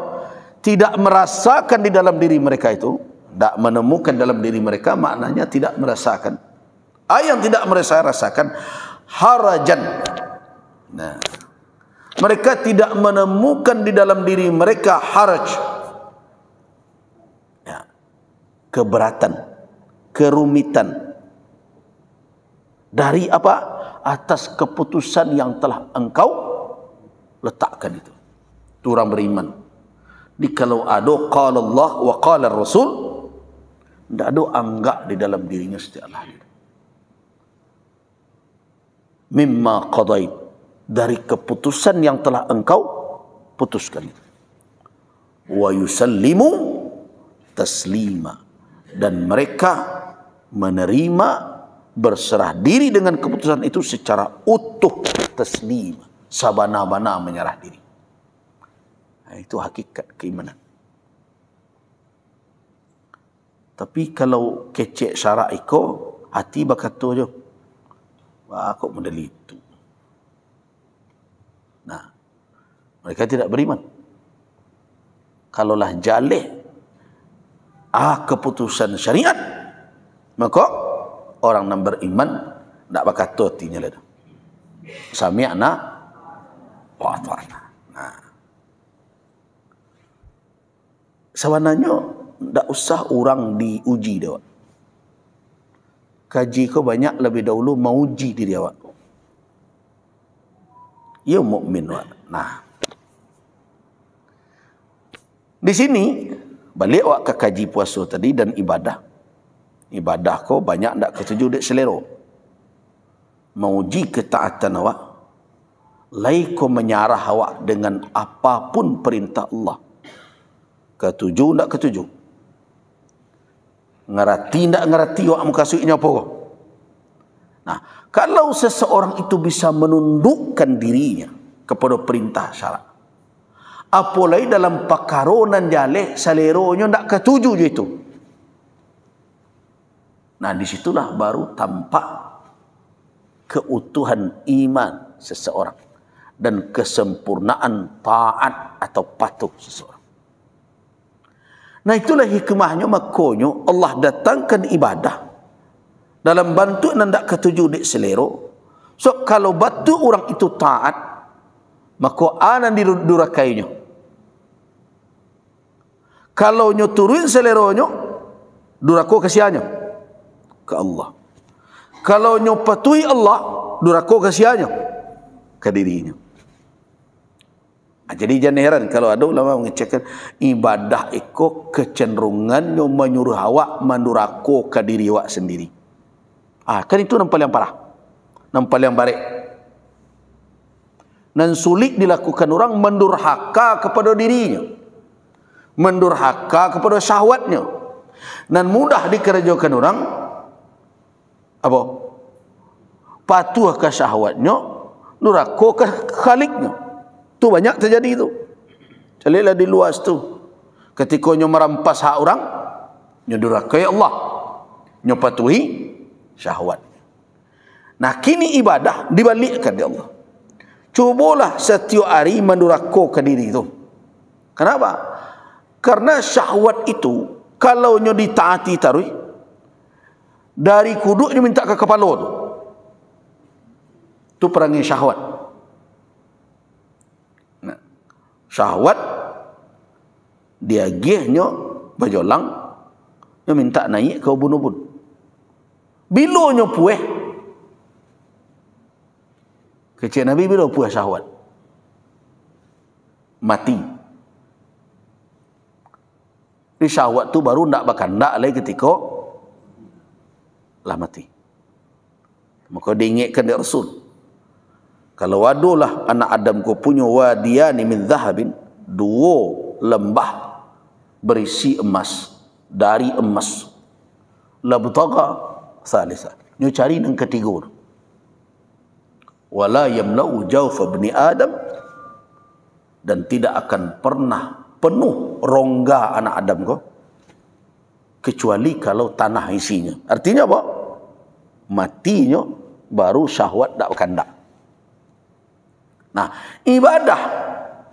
Tidak merasakan di dalam diri mereka itu. Tidak menemukan dalam diri mereka, maknanya tidak merasakan. Yang tidak merasakan harajan. Nah, mereka tidak menemukan di dalam diri mereka haraj, ya, keberatan, kerumitan dari apa? Atas keputusan yang telah engkau letakkan itu. Itu orang beriman. Jadi kalau ada qala Allah wa qala Rasul, tidak ada anggap di dalam dirinya setiap Allah. Mimma qadait, dari keputusan yang telah engkau putuskan itu. Wa yusallimu taslima, dan mereka menerima, berserah diri dengan keputusan itu secara utuh, taslima, sabana-bana menyerah diri. Nah, itu hakikat keimanan. Tapi kalau kecek syarak iko, hati berkata je, wah, kok model itu. Nah, mereka tidak beriman. Kalaulah jalih keputusan syariat, maka orang yang beriman tak berkata hatinya lah. Sami'na wa ata'na. Nah, sebenarnya tak usah orang diuji dia. Kaji kau banyak lebih dahulu menguji diri awak. Ya mukmin. Nah, di sini balik awak ke kaji puasa tadi dan ibadah. Ibadah kau banyak tak ketuju dek selero. Menguji ketaatan awak. Lai kau menyarah awak dengan apapun perintah Allah. Ketuju tak ketuju. Ngerti tak ngerti awak mukasuknya apa? Nah, kalau seseorang itu bisa menundukkan dirinya kepada perintah syarak, apalagi dalam pakaronan jaleh saleronya tak ketuju je itu. Nah, disitulah baru tampak keutuhan iman seseorang dan kesempurnaan taat atau patuh seseorang. Nah, itulah hikmahnya, makanya Allah datangkan ibadah dalam bantu nandak ketujuh di selero. So kalau batu orang itu taat, maka anan didurakainya. Kalau nyo turun seleronyo, durako kasihannya. ke Allah. Kalau nyo patuhi Allah, durako ke sianya? Ke dirinya. Jadi jangan heran kalau ada ulama mengecekkan ibadah itu kecenderungannya menyuruh awak mendurako ke diri awak sendiri. Kan itu nampak yang parah, nampak yang baik. Dan sulit dilakukan orang mendurhaka kepada dirinya, mendurhaka kepada syahwatnya, dan mudah dikerjakan orang apa? Patuh ke syahwatnya, durhaka ke Khaliknya. Tu banyak terjadi itu. Carilah di luar tu. Ketika nyo merampas hak orang, nyo durhakai Allah, nyo patuhi syahwat. Nah, kini ibadah dibalikkan di Allah. Cubalah setiap hari mendurhakai diri itu. Kenapa? Karena syahwat itu kalau nyo ditaati tarui, dari kuduk nyo minta ke kepala tu. Tu perangai syahwat. Syahwat dia gihnya bajolang, dia minta naik ke ubun-ubun. Bila nyo pueh, kecil Nabi bila pueh syahwat mati. Di syahwat tu baru ndak bakandak lagi ketika lah mati. Maka diingatkan dari Rasul, kalau adulah anak Adam ko punya wadiyani min zahabin, 2 lembah berisi emas, dari emas, labtagha salisa, nyo cari yang ketiga, wala yamlau jawfa ibni Adam, dan tidak akan pernah penuh rongga anak Adam ko kecuali kalau tanah isinya. Artinya apa? Matinya baru syahwat dak berkandak. Nah, ibadah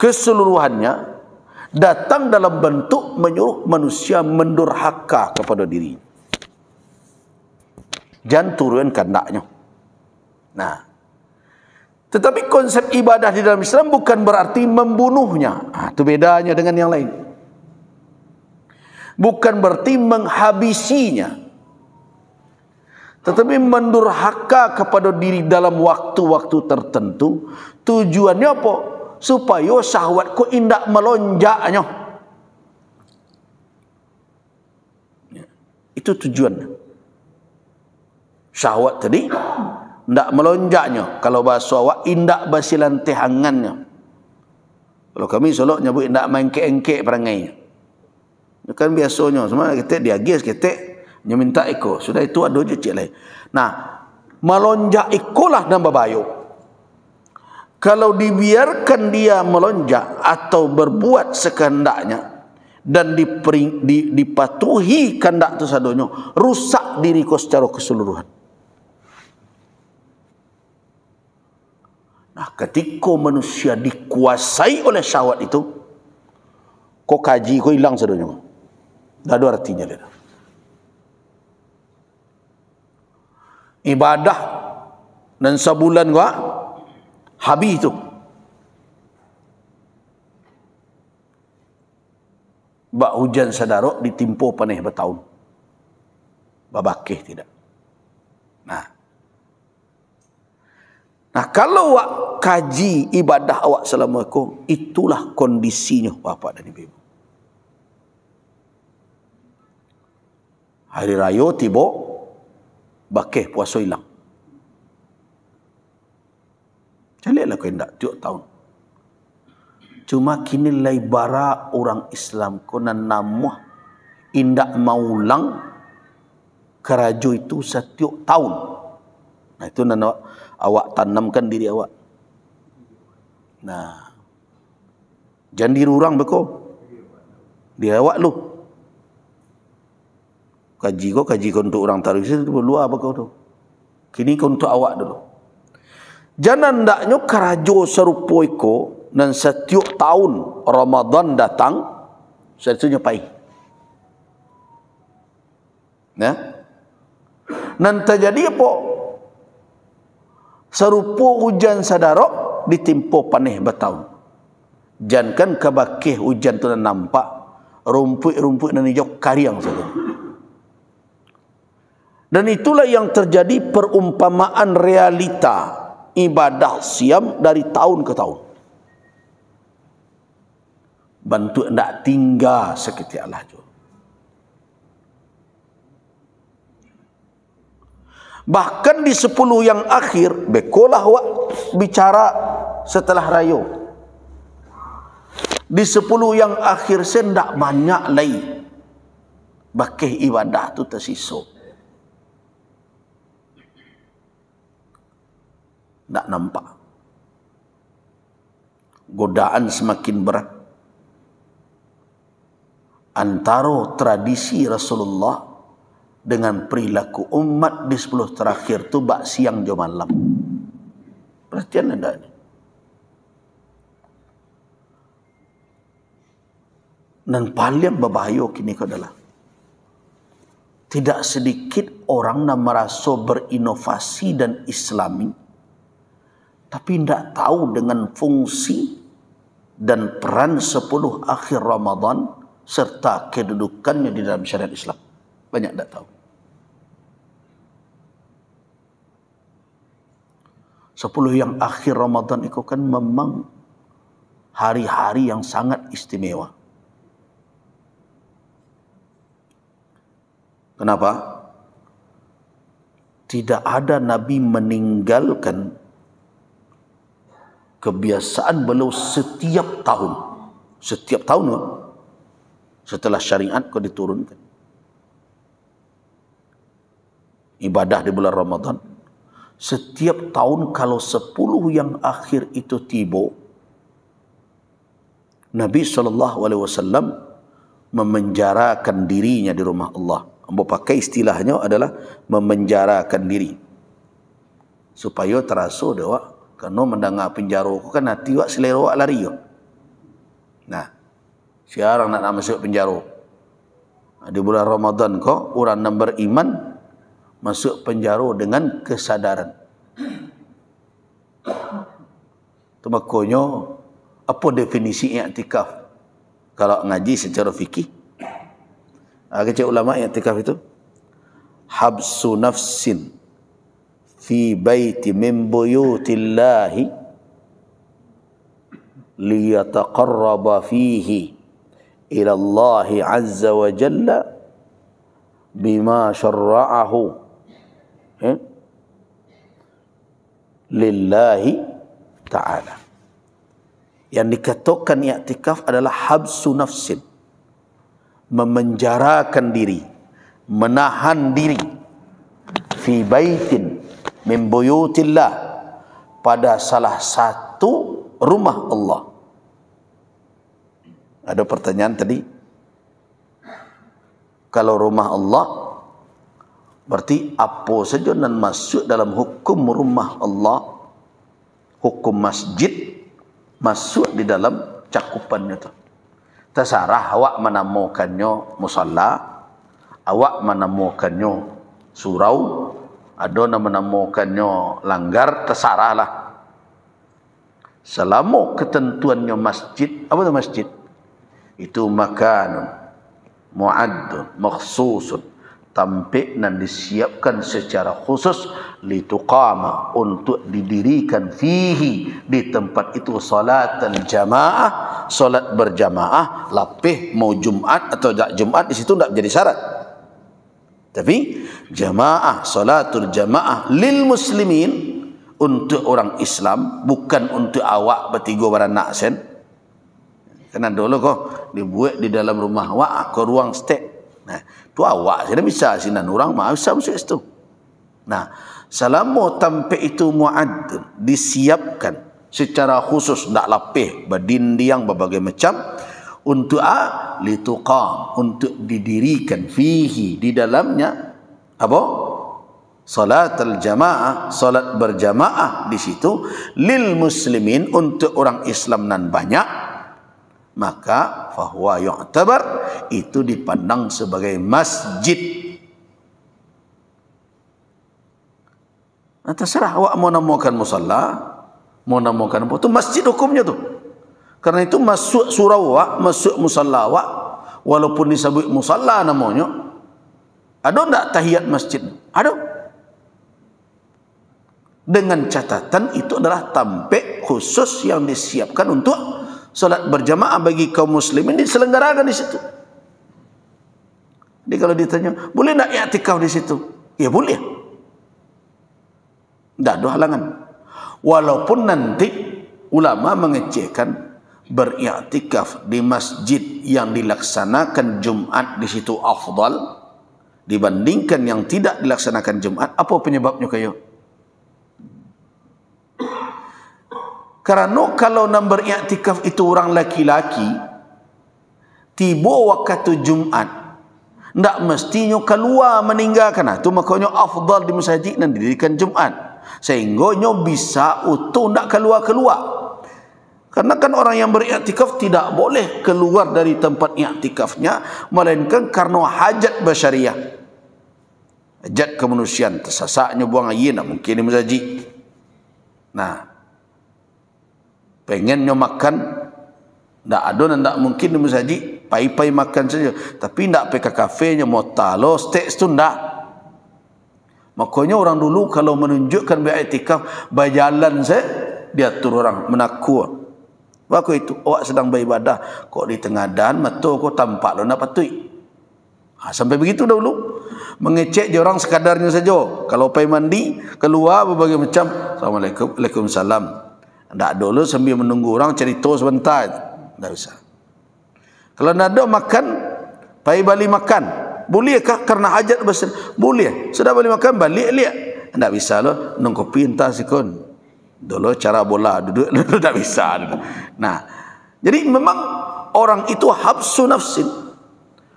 keseluruhannya datang dalam bentuk menyuruh manusia mendurhaka kepada diri. Jangan turun kandaknya. Nah, tetapi konsep ibadah di dalam Islam bukan berarti membunuhnya. Itu bedanya dengan yang lain. Bukan berarti menghabisinya, tetapi mendurhaka kepada diri dalam waktu-waktu tertentu. Tujuannya apa? Supaya syahwatku indak melonjaknya. Itu tujuannya. Syahwat tadi indak melonjaknya. Kalau bahasa awak, indak basilan tehangannya. Kalau kami solok nyebut indak main keengkek perangainya. Kan biasanya semua kita diagis kita dia minta iko, sudah itu ada je cik lain. Nah, melonjak ikolah dan berbayuk. Kalau dibiarkan dia melonjak atau berbuat sekehendaknya dan dipatuhi kehendak itu sadonyo, rusak diriku secara keseluruhan. Nah, ketika manusia dikuasai oleh syahwat itu, kok kaji kok hilang sadonyo. Dah ada artinya dia. Ibadah dan sebulan gua habis itu. Bak hujan sadarok ditimpo paneh bertahun. Babakeh tidak. Nah, kalau awak kaji ibadah awak selama itu, itulah kondisinya Bapak dan Ibu. Hari raya tiba, bakeh puasa hilang. Calilah kau hendak tiap tahun. Cuma kini lai bara orang Islam kena namuh indak maulang kerajo itu setiap tahun. Nah, itu nana awak tanamkan diri awak. Nah, jangan dirurang beko. Dia awak lu. Kaji kau untuk orang taruh itu luar apa kau tu. Kini kau untuk awak dulu. Jangan ndaknya kerajo serupa iko dan setiap tahun Ramadan datang saya itu nyepai. Nah, nan terjadi apa? Serupa hujan sadarok ditimpa paneh bertahun. Jangan kebakih hujan tu nampak rumput-rumput dan hijau kariang saja. Dan itulah yang terjadi perumpamaan realita ibadah siam dari tahun ke tahun. Bantu ndak tinggal seketika laju. Bahkan di 10 yang akhir, bekolah wak bicara setelah rayo. Di 10 yang akhir saya ndak banyak lagi. Bakih ibadah tu tersisa. Ndak nampak. Godaan semakin berat. Antara tradisi Rasulullah dengan perilaku umat di 10 terakhir tu bak siang jo malam. Perhatian anda ni. Dan paling berbahaya kini kau adalah tidak sedikit orang yang merasa berinovasi dan islami, tapi tidak tahu dengan fungsi dan peran 10 akhir Ramadan serta kedudukannya di dalam syariat Islam. Banyak tidak tahu. 10 yang akhir Ramadan itu kan memang hari-hari yang sangat istimewa. Kenapa? Tidak ada Nabi meninggalkan kebiasaan beliau setiap tahun. Setiap tahun setelah syariat kau diturunkan. Ibadah di bulan Ramadan. Setiap tahun kalau 10 yang akhir itu tiba, Nabi SAW memenjarakan dirinya di rumah Allah. Ambo pakai istilahnya adalah memenjarakan diri. Supaya terasa dia karena mendengar penjara aku kan hati wak selera wak lari yo. Nah, siapa nak masuk penjara? Di bulan Ramadan kau orang yang beriman masuk penjara dengan kesadaran. Itu makanya apa definisi i'tikaf? Kalau ngaji secara fikih, kecil ulama i'tikaf itu habsu nafsin fi baiti min buyutillahi liyataqarraba fihi ila Allah azza wa jalla bima syarra'ahu lillahi ta'ala. Yang dikatakan i'tikaf adalah habsu nafsin, memenjarakan diri, menahan diri, fi baitin min buyutillah, pada salah satu rumah Allah. Ada pertanyaan tadi, kalau rumah Allah berarti apa saja yang masuk dalam hukum rumah Allah, hukum masjid masuk di dalam cakupannya itu. Terserah awak menamakannya musalla, awak menamakannya surau, ada yang menamakannya langgar, terserahlah. Selama ketentuannya masjid, apa itu masjid? Itu makanun mu'addun makhsusun, tampik dan disiapkan secara khusus lituqama, untuk didirikan fihi, di tempat itu salatan jamaah, salat berjamaah. Lapih mau Jumat atau tak Jumat di situ tak menjadi syarat, tapi jamaah, salatul jamaah lil muslimin, untuk orang Islam, bukan untuk awak bertiga beranak sen. Karena dulu kok dibuat di dalam rumah awak ke ruang stek. Nah, tu awak sudah bisa sinan orang mah bisa masuk situ. Nah, selama tampik itu mu'add, disiapkan secara khusus, tak lapih, berdinding berbagai macam, untuk lituqam, untuk didirikan fihi, di dalamnya apa? Salatul jamaah, salat berjamaah di situ, lil muslimin, untuk orang Islam nan banyak. Maka fahuwa yu'tabar, itu dipandang sebagai masjid. Nah, terserah awak mau namakan musalla, mau namakan apa, itu masjid hukumnya tu. Karena itu masuk surau awak, masuk musalla awak, walaupun disebut musalla namanya, ada tak tahiyat masjid? Ada. Dengan catatan itu adalah tampek khusus yang disiapkan untuk solat berjamaah bagi kaum muslimin, diselenggarakan di situ. Jadi kalau ditanya, boleh tak i'tikaf di situ? Ya boleh. Tak ada halangan. Walaupun nanti ulama mengecehkan beriktikaf di masjid yang dilaksanakan Jumat di situ afdal dibandingkan yang tidak dilaksanakan Jumat. Apa penyebabnya kayo? Karena kalau nak beriktikaf itu orang laki-laki, tiba waktu Jumat, ndak mestinya keluar meninggalkan. Itu makanya afdal di masjid dan didirikan Jumat. Sehingga nyo bisa utuh ndak keluar-keluar. Karena kan orang yang beriktikaf tidak boleh keluar dari tempat iktikafnya, melainkan karena hajat basyariah, hajat kemanusiaan. Tersasaknya buang air, tak mungkin di masjid. Nah, pengennya makan, tak ada dan tak mungkin di masjid. Pai-pai makan saja. Tapi tak pergi ke kafenya, mau talo, steak itu tak. Makanya orang dulu kalau menunjukkan beriktikaf, berjalan saya, dia turun orang menakut. Waktu itu, awak sedang beribadah, kok di tengah dan mata kok tampak lo nak patui. Sampai begitu dahulu. Mengecek je orang sekadarnya saja. Kalau pergi mandi, keluar berbagai macam. Assalamualaikum, Waalaikumsalam. Tak dulu sambil menunggu orang cerita sebentar. Tak bisa. Kalau nak ada makan, pergi balik makan. Bolehkah karena hajat besar? Boleh. Sudah balik makan, balik lihat. Tak bisa lo, nung kopi entah sikun. Dulu cara bola duduk tak bisa. Nah, jadi memang orang itu habsu nafsin,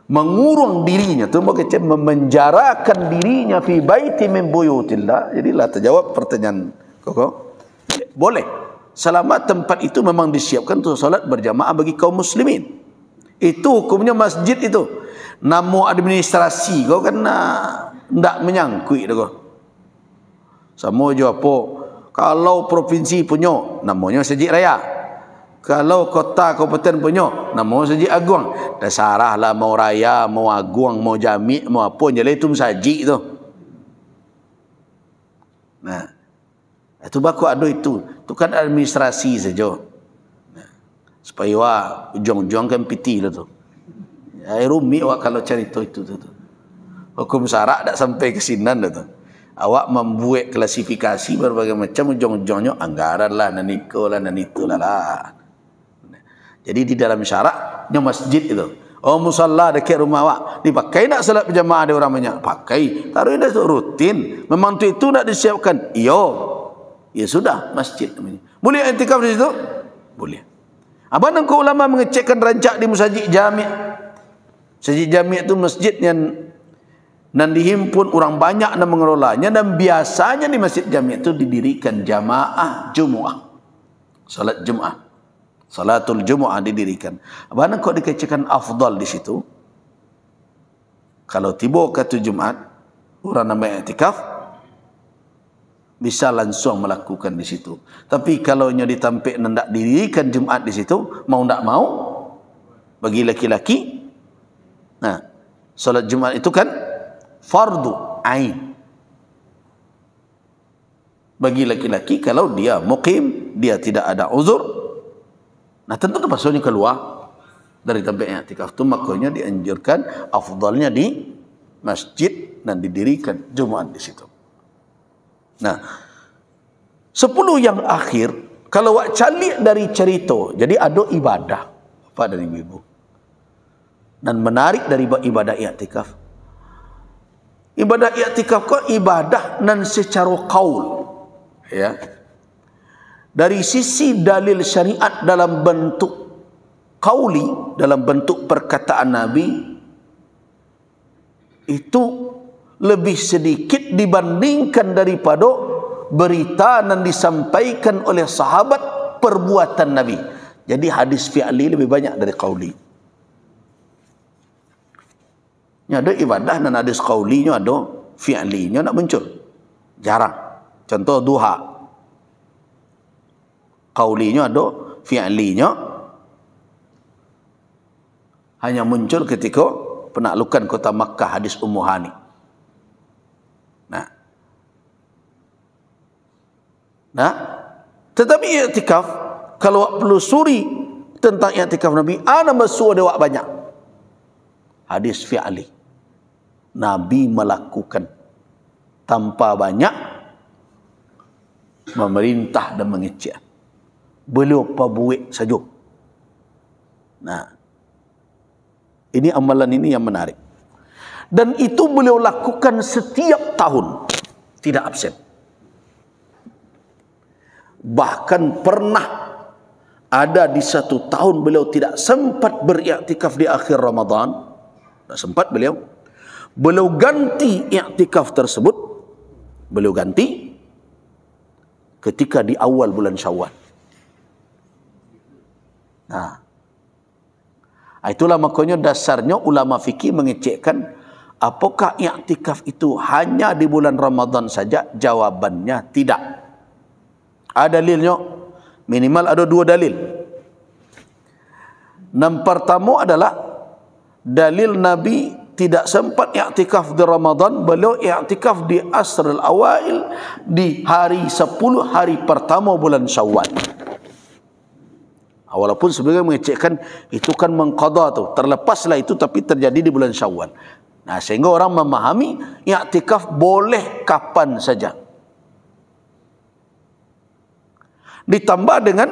mengurung dirinya, tu macam memenjarakan dirinya fi baiti min buyutillah. Jadi lah terjawab pertanyaan koko. Boleh selama tempat itu memang disiapkan untuk salat berjamaah bagi kaum muslimin. Itu hukumnya masjid itu. Namo administrasi kau kan ndak menyangkut dah kau. Sama je apa. Kalau provinsi punya, namanya Masjid Raya. Kalau kota kabupaten punya, namanya Masjid Agung. Dah sarah lah mau raya, mau agung, mau jami', mau apa, jadi itu masjid tu. Nah, itu baku ada itu. Itu kan administrasi saja. Nah, supaya wah ujung-ujung kan piti lah tu. Ya, rumit wah kalau cerita itu tu. Hukum syarak tak sampai ke sinan dah tu. Awak membuat klasifikasi berbagai macam, ujung-ujungnya anggaran lah, naniko lah, nanito lah. Jadi di dalam syaraknya masjid itu. Oh, musalla dekat rumah awak, dipakai nak salat berjamaah ada orang banyak? Pakai. Taruh dah rutin. Memang itu nak disiapkan. Iyo. Ya sudah, masjid. Boleh i'tikaf di situ? Boleh. Abang dan ulama mengecekkan rancak di masjid jami'. Masjid jami' itu masjid yang dan dihimpun orang banyak dan mengelolanya, dan biasanya di masjid jami' itu didirikan jamaah Jumu'ah, salat Jumu'ah, salatul Jumu'ah didirikan. Abang kok dikecekkan afdal di situ? Kalau tiba waktu Jumat, orang nak i'tikaf bisa langsung melakukan di situ. Tapi kalau nya ditampik hendak didirikan Jumat di situ, mau tak mau bagi laki-laki, nah salat Jumat itu kan fardu ain bagi laki-laki kalau dia muqim, dia tidak ada uzur. Nah tentu pasalnya keluar dari tempat i'tikaf itu, makanya dianjurkan afdalnya di masjid dan didirikan Jumat di situ. Nah 10 yang akhir, kalau wak calik dari cerita, jadi ada ibadah apa dari ibu dan menarik dari ibadah i'tikaf. Ibadah i'tikaf kau ibadah nan secara qaul, ya. Dari sisi dalil syariat dalam bentuk qauli, dalam bentuk perkataan Nabi, itu lebih sedikit dibandingkan daripada berita yang disampaikan oleh sahabat perbuatan Nabi. Jadi hadis fi'li lebih banyak dari qauli. Ada ibadah dan hadis qaulinya, ada fi'linya nak muncul. Jarang. Contoh duha. Qaulinya ada, fi'linya hanya muncul ketika penaklukan kota Makkah, hadis Ummu Hani. Nah, Nah, tetapi i'tikaf kalau awak pelusuri tentang i'tikaf Nabi, ana masuk ada awak banyak hadis fi'ali. Nabi melakukan tanpa banyak memerintah dan mengecek. Beliau pabuik saja. Nah, ini amalan ini yang menarik. Dan itu beliau lakukan setiap tahun, tidak absen. Bahkan pernah ada di satu tahun beliau tidak sempat beriktikaf di akhir Ramadan. Tak sempat beliau. Beliau ganti iktikaf tersebut. Beliau ganti ketika di awal bulan Syawal. Nah, itulah makanya dasarnya ulama fikih mengecekkan apakah iktikaf itu hanya di bulan Ramadan saja? Jawabannya tidak. Ada dalilnya, minimal ada 2 dalil. Yang pertama adalah dalil Nabi tidak sempat i'tikaf di Ramadan, beliau i'tikaf di asrul awail, di hari 10 hari pertama bulan Syawal. Walaupun sebenarnya mengecekkan itu kan mengqadha tu, terlepaslah itu tapi terjadi di bulan Syawal. Nah, sehingga orang memahami i'tikaf boleh kapan saja. Ditambah dengan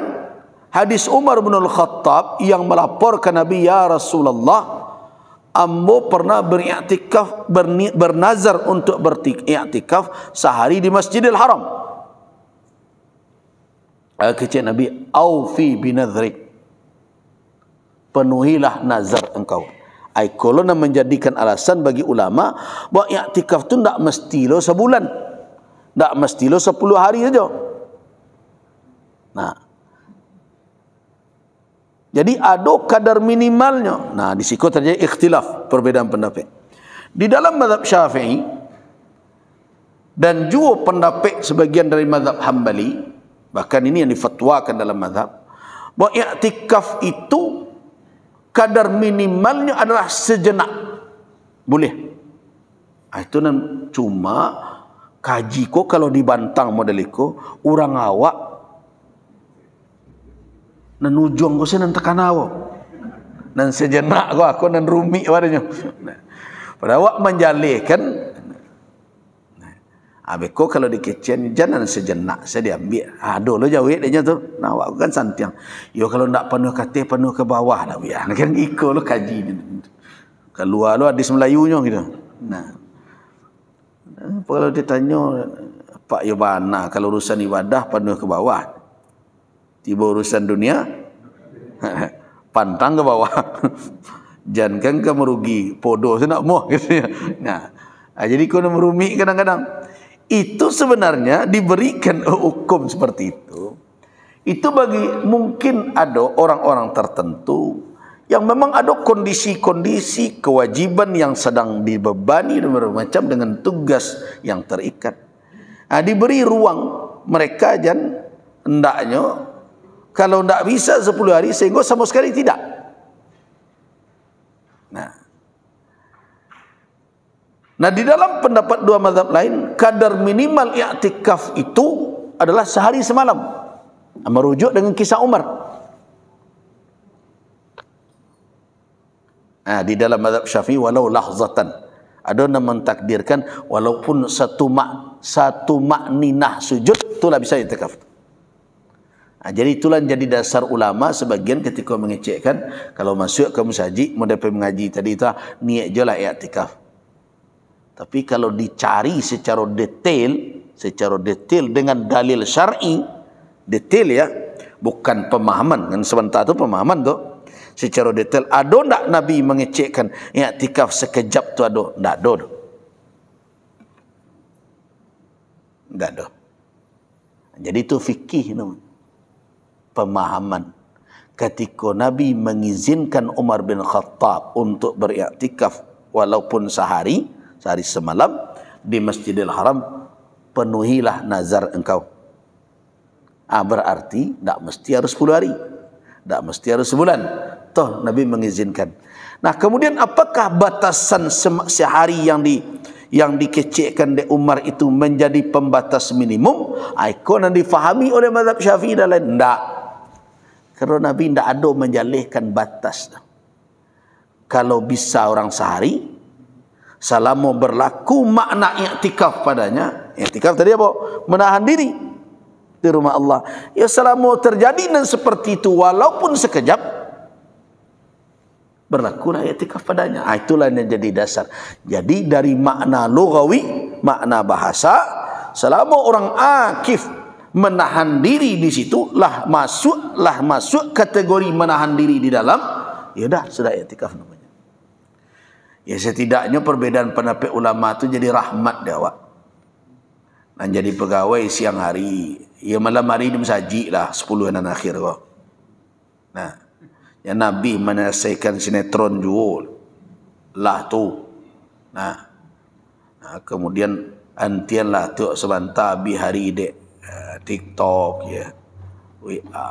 hadis Umar bin Al-Khattab yang melaporkan Nabi, ya Rasulullah, ambo pernah beriktikaf, bernazar untuk beriktikaf sehari di Masjidil Haram. Kata Nabi, aufi binadhrik, penuhilah nazar engkau. Kolona menjadikan alasan bagi ulama bahawa iktikaf tu tak mesti lo sebulan, tak mesti lo 10 hari saja. Nah, jadi ada kadar minimalnya. Nah, di situ terjadi ikhtilaf, perbedaan pendapat. Di dalam mazhab Syafi'i dan juga pendapat sebagian dari mazhab Hambali, bahkan ini yang difatwakan dalam mazhab, bahawa i'tikaf itu kadar minimalnya adalah sejenak. Boleh. Itu cuma kaji ko kalau dibantang model ko, orang awak nan ujung ko siya nan takanawa nan sejenak ko ako nan rumi wadanya. Pada awak menjalikan abeko kalau dikecian jangan sejenak saya diambil. Aduh lo jauh dia tu. Nah awak kan santiang. Yo kalau ndak penuh kate penuh ke bawah lah biar. Kan iko lo kaji. Keluar lo hadis Melayunya gitu. Nah. Kalau ditanya Pak Yobana kalau urusan ibadah penuh ke bawah. Tiba urusan dunia pantang ke bawah. Jangan kan ke merugi podo saya nak mau gitu ya. Nah, jadi kau merumi kadang-kadang itu sebenarnya diberikan hukum seperti itu. Itu bagi mungkin ada orang-orang tertentu yang memang ada kondisi-kondisi kewajiban yang sedang dibebani dan bermacam dengan tugas yang terikat. Nah, diberi ruang mereka dan hendaknya kalau tidak bisa 10 hari sehingga sama sekali tidak. Nah, di dalam pendapat dua mazhab lain, kadar minimal i'tikaf itu adalah sehari semalam. Merujuk dengan kisah Umar. Nah, di dalam mazhab Syafi'i walau lahzatan. Ada yang mentakdirkan walaupun satu makninah sujud itulah bisa i'tikaf. Nah, jadi itulah jadi dasar ulama sebagian ketika mengecekkan kalau masuk ke masjid mau dapat mengaji tadi itu niat je lah i'tikaf. Tapi kalau dicari secara detail dengan dalil syar'i, detail ya, bukan pemahaman. Kan sebentar tu pemahaman tu. Secara detail, ada tak Nabi mengecekkan i'tikaf sekejap tu ada? Tak ada. Tak ada. Jadi itu fikih tu. Pemahaman. Ketika Nabi mengizinkan Umar bin Khattab untuk beriktikaf walaupun sehari semalam di Masjidil Haram, penuhilah nazar engkau. Berarti tak mesti harus 10 hari, tak mesti harus sebulan. Toh Nabi mengizinkan. Nah, kemudian apakah batasan sehari yang dikecekkan oleh Umar itu menjadi pembatas minimum, ikon yang difahami oleh mazhab Syafi'i dan lain. Tidak. Kerana Nabi tidak ada menjalihkan batas. Kalau bisa orang sehari, selama berlaku makna i'tikaf padanya. I'tikaf tadi apa? Menahan diri di rumah Allah. Ya selama terjadi dan seperti itu, walaupun sekejap, berlakulah i'tikaf padanya. Itulah yang jadi dasar. Jadi dari makna lughawi, makna bahasa, selama orang akif menahan diri di situ, lah masuk kategori menahan diri di dalam, ya dah sudah i'tikaf namanya. Ya setidaknya perbedaan pendapat ulama itu jadi rahmat dia awak. Dan jadi pegawai siang hari, ya malam hari dia mensaji lah 10 dan akhir kok. Nah, ya Nabi menyelesaikan sinetron juga lah tu. Nah, kemudian antian lah tu sebentar bi hari dek TikTok ya, WA.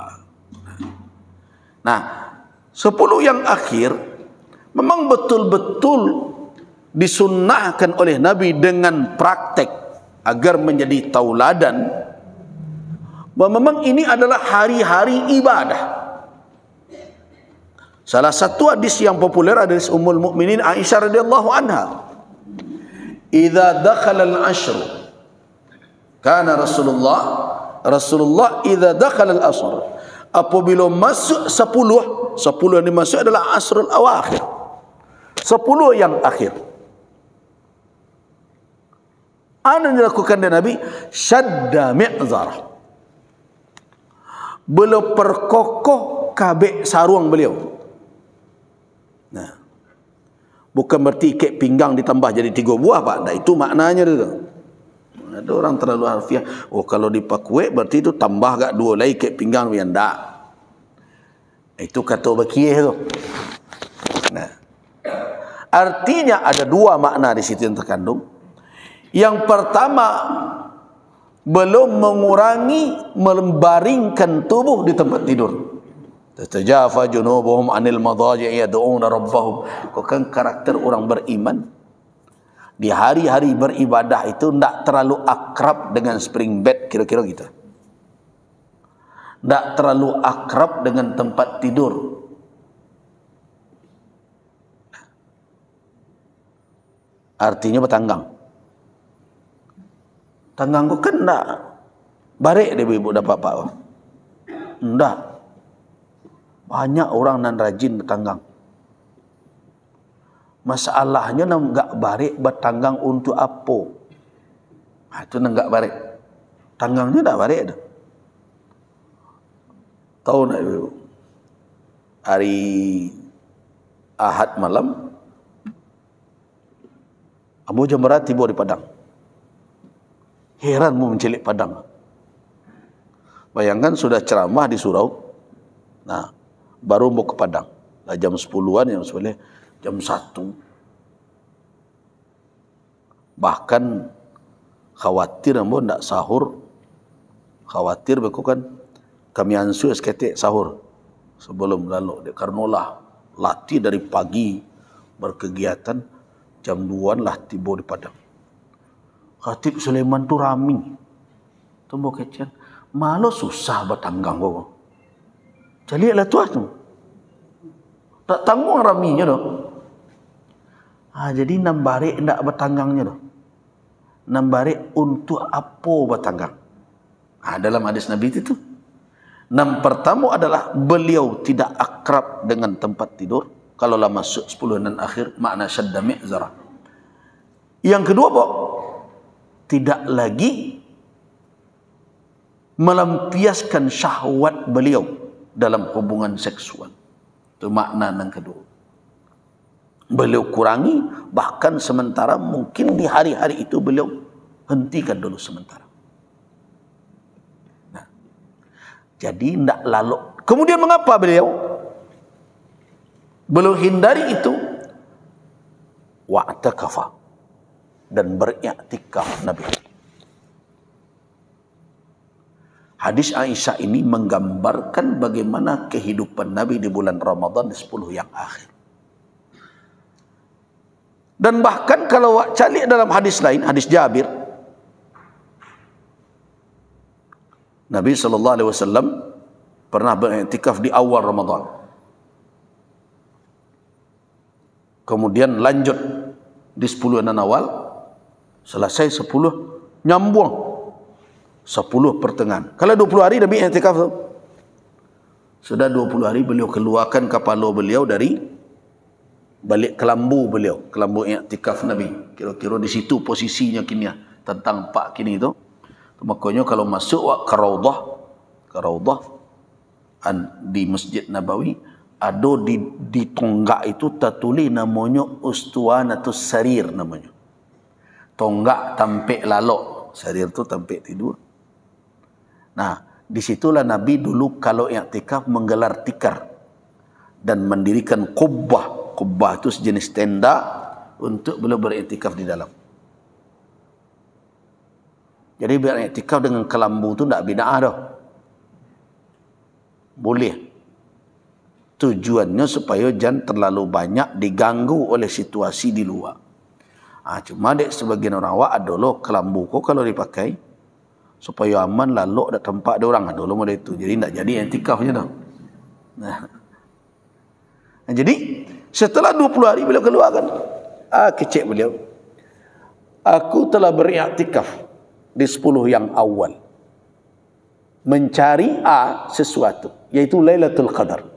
Nah, 10 yang akhir memang betul-betul disunnahkan oleh Nabi dengan praktek agar menjadi tauladan bahwa memang ini adalah hari-hari ibadah. Salah satu hadis yang populer adalah hadis Ummul Mukminin Aisyah radhiyallahu anha. Idza dakhala al-ashr kana Rasulullah idza dakhala al-ashr, apabila masuk 10 yang dimaksud adalah asrul awakhir, 10 yang akhir. Apa yang dilakukan oleh Nabi? Syadda mi'zarah, beliau perkokoh kabek sarung beliau. Nah, bukan berarti ikat pinggang ditambah jadi 3 buah Pak. Nah, itu maknanya itu. Ada orang terlalu harfiah. Oh, kalau dipakwe berarti itu tambah gak 2 lagi ikat pinggang yang tak. Itu kata bakiyah tu. Nah, artinya ada 2 makna di situ yang terkandung. Yang pertama, belum mengurangi membaringkan tubuh di tempat tidur. Tatajafa junubuhum anil madaji' yad'una rabbahum. Bukan karakter orang beriman di hari-hari beribadah itu tidak terlalu akrab dengan spring bed, kira-kira gitu. Tidak terlalu akrab dengan tempat tidur. Artinya bertanggang. Tanggang kau kan tak barik dia ibu dapat apa? Tidak. Banyak orang nan rajin bertanggang. Masalahnya nak enggak barik bertanggang untuk apa? Itu nak enggak barik. Tanggangnya tak barik dah. Tahu nak ibu? Hari Ahad malam, Abu Jamrah tiba di Padang. Heran mau mencelik Padang. Bayangkan sudah ceramah di surau. Nah, baru mau ke Padang. Lah jam 10-an yang sebenarnya jam 1. Bahkan khawatir ambo ndak sahur. Khawatir beku kan kami ansu seketik sahur sebelum lalu. Karena latih dari pagi berkegiatan, jam 2-an lah tiba di Padang. Khatib Sulaiman tu rami. Tumbuh kecian. Malu susah bertanggang kau. Jadi lah tu tu. Tak tanggung raminya dah. Jadi nambarik ndak bertanggangnya dah. Nambarik untuk apa bertanggang? Dalam hadis Nabi itu. Yang pertama adalah beliau tidak akrab dengan tempat tidur. Kalau lah masuk 10 dan akhir, makna syadda mi'zarah. Yang kedua, Pak, tidak lagi melampiaskan syahwat beliau dalam hubungan seksual. Itu makna yang kedua. Beliau kurangi, bahkan sementara mungkin di hari-hari itu beliau hentikan dulu sementara. Nah, jadi tidak lalu. Kemudian mengapa beliau hindari itu? Wa'takafa, dan beriktikaf Nabi. Hadis Aisyah ini menggambarkan bagaimana kehidupan Nabi di bulan Ramadan di 10 yang akhir. Dan bahkan kalau cari dalam hadis lain, hadis Jabir, Nabi SAW pernah beriktikaf di awal Ramadan. Kemudian lanjut di 10 awal, selesai 10, nyambung 10 pertengahan. Kalau 20 hari Nabi iktikaf tu, sudah 20 hari beliau keluarkan kepala beliau dari balik kelambu beliau, kelambu iktikaf Nabi. Kira-kira di situ posisinya kini tentang pak kini itu. Makanya kalau masuk ke Raudhah di Masjid Nabawi, ada di tonggak itu tertulis namanya Ustuanatus Sarir namanya. Tonggak tampik lalok, sarir tu tampik tidur. Nah, disitulah Nabi dulu kalau iktikaf menggelar tikar dan mendirikan qubbah. Qubbah itu sejenis tenda untuk beliau beriktikaf di dalam. Jadi beriktikaf dengan kelambu itu tidak bid'ah dah. Boleh. Tujuannya supaya jangan terlalu banyak diganggu oleh situasi di luar. Cuma dek sebagian orang awak adalah kelambu kau kalau dipakai supaya aman lalu ada tempat ada orang adalah model itu. Jadi tidak jadi iktikafnya dah. Nah, jadi setelah 20 hari beliau keluarkan. Kecek beliau. Aku telah beriktikaf di 10 yang awal. Mencari sesuatu. Yaitu Lailatul Qadar.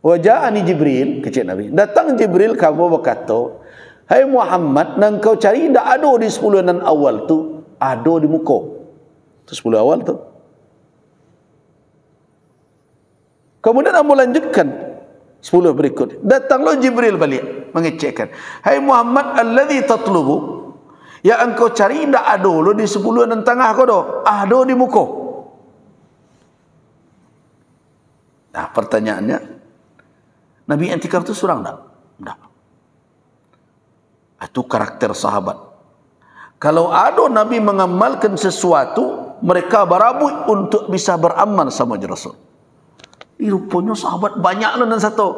Waja'ani Jibril. Kecek Nabi. Datang Jibril kamu berkata, hai Muhammad, nang kau cari tidak ada di 10 yang awal tu. Ada di muka. Itu 10 awal tu. Kemudian aku lanjutkan 10 berikut. Datanglah Jibril balik mengecekkan. Hai Muhammad alladhi tatlubu, yang engkau cari tidak ada lo di 10 dan tengah kau dah. Ada di muka. Nah, pertanyaannya, Nabi iktikaf itu seorang tak? Tak. Itu karakter sahabat. Kalau ada Nabi mengamalkan sesuatu, mereka berabui untuk bisa beramal sama Rasul. Rupanya sahabat banyaklah dan satu.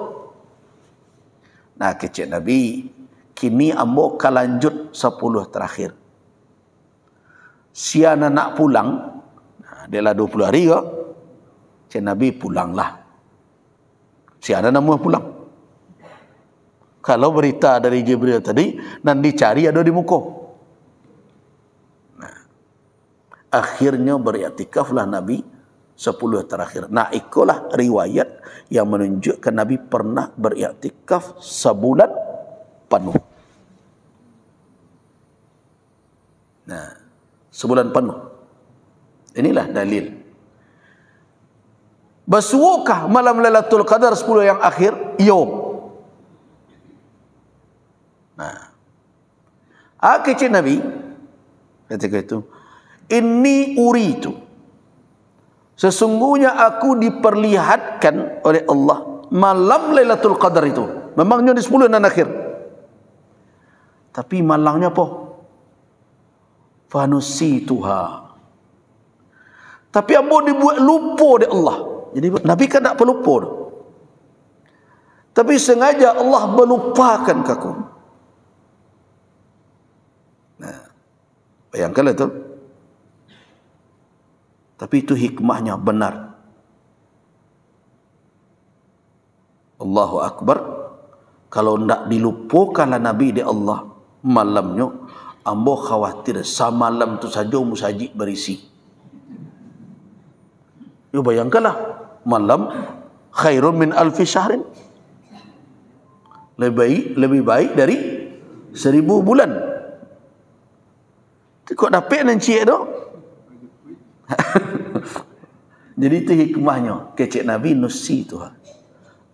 Nah, kecil Nabi, kini ambo kalanjut 10 terakhir. Siana nak pulang, dia lah 20 hari ke, cik Nabi pulanglah. Siana nak mau pulang. Kalau berita dari Jibril tadi, dan dicari ada di muka. Nah, akhirnya beriktikaflah Nabi 10 terakhir. Nah, itulah riwayat yang menunjukkan Nabi pernah beriktikaf sebulan penuh. Nah, sebulan penuh. Inilah dalil. Bersuukah malam Lailatul Qadar 10 yang akhir? Yom. Nah, kecil Nabi ketika itu, inni uritu, sesungguhnya aku diperlihatkan oleh Allah malam Lailatul Qadar itu. Memangnya di 10 dan akhir. Tapi malangnya apa? Fanusituha. Tapi ambo dibuat lupa oleh Allah. Jadi Nabi kan tak pelupa. Tapi sengaja Allah melupakan aku. Nah, bayangkanlah itu. Tapi itu hikmahnya benar. Allahu Akbar. Kalau tidak dilupakanlah Nabi di Allah malamnya, ambo khawatir semalam tu saja musajid berisi. Ya bayangkanlah, malam khairun min alfi syahrin. Lebih baik dari 1000 bulan. Kok dapat nanti tu? Jadi itu hikmahnya. Kecik Nabi nusi tu.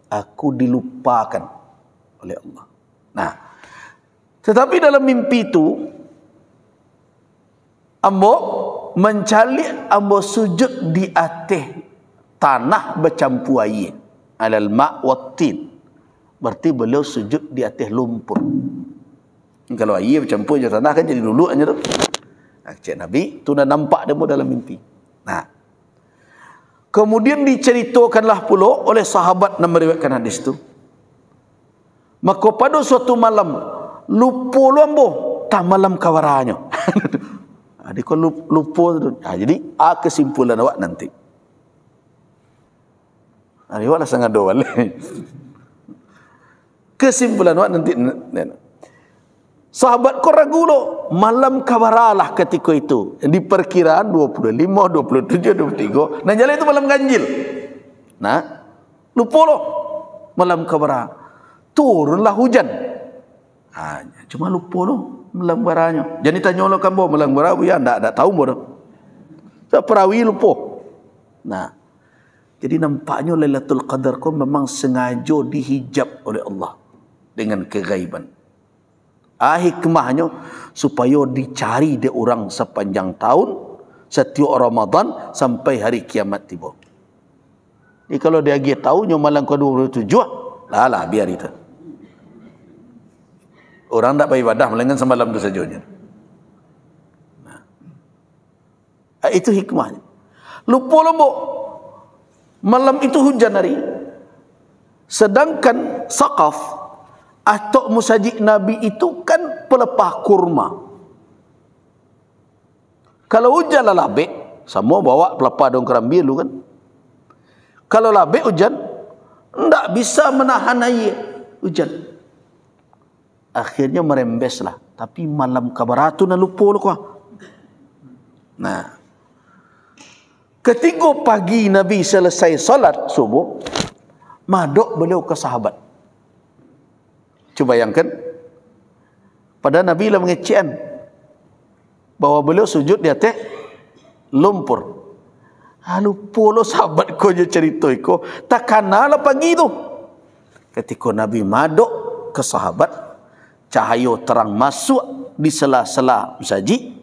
Aku dilupakan oleh Allah. Nah, tetapi dalam mimpi itu, ambo mencalik, ambo sujud di atas tanah bercampur air, alal ma' wattin. Berarti beliau sujud di atas lumpur. Kalau air bercampur je tanah kan jadi luluk aja tu. Cik Nabi tu dah nampak dia dalam mimpi. Nah, kemudian diceritakanlah pula oleh sahabat yang meriwayatkan hadis tu, Maka pada suatu malam lupa lambo tak malam kawarannya. Adik kau lupa tu. Jadi kesimpulan awak nanti. Awak lah sangat doa. Kesimpulan awak nanti. Sahabat kau ragu lo, malam kawaralah ketika itu. Di perkiraan 25, 27, 23. Nah jalan itu malam ganjil. Nah, lupa lo malam kawara. Turunlah hujan. Cuma lupa lo malam kawaranya. Jadi tanya lo kan bawa malam kawara, ya tak tahu bodoh. So, perawi lupa. Nah, jadi nampaknya Lailatul Qadar kau memang sengaja dihijab oleh Allah dengan kegaiban. Hikmahnya supaya dicari dia orang sepanjang tahun, setiap Ramadan sampai hari kiamat tiba. Jadi kalau dia tahunya malam ke-27, lah biar itu. Orang tak beribadah melainkan semalam itu saja. Nah, itu hikmahnya. Lupa lombok. Malam itu hujan hari. Sedangkan Saqaf atau musajik Nabi itu kan pelepah kurma. Kalau hujan lah labik, semua bawa pelepah daun kerambi dulu kan. Kalau labik hujan, tidak bisa menahan air hujan. Akhirnya merembeslah. Tapi malam kabaratu nak lupa lu kau. Nah, ketika pagi Nabi selesai salat subuh, madok beliau ke sahabat. Coba bayangkan, pada Nabi lah mengecian bahwa beliau sujud di atas lumpur. Lupa lo sahabat kau je cerita ko, tak kenal pagi tu. Ketika Nabi madok ke sahabat, cahaya terang masuk di sela-sela masjid.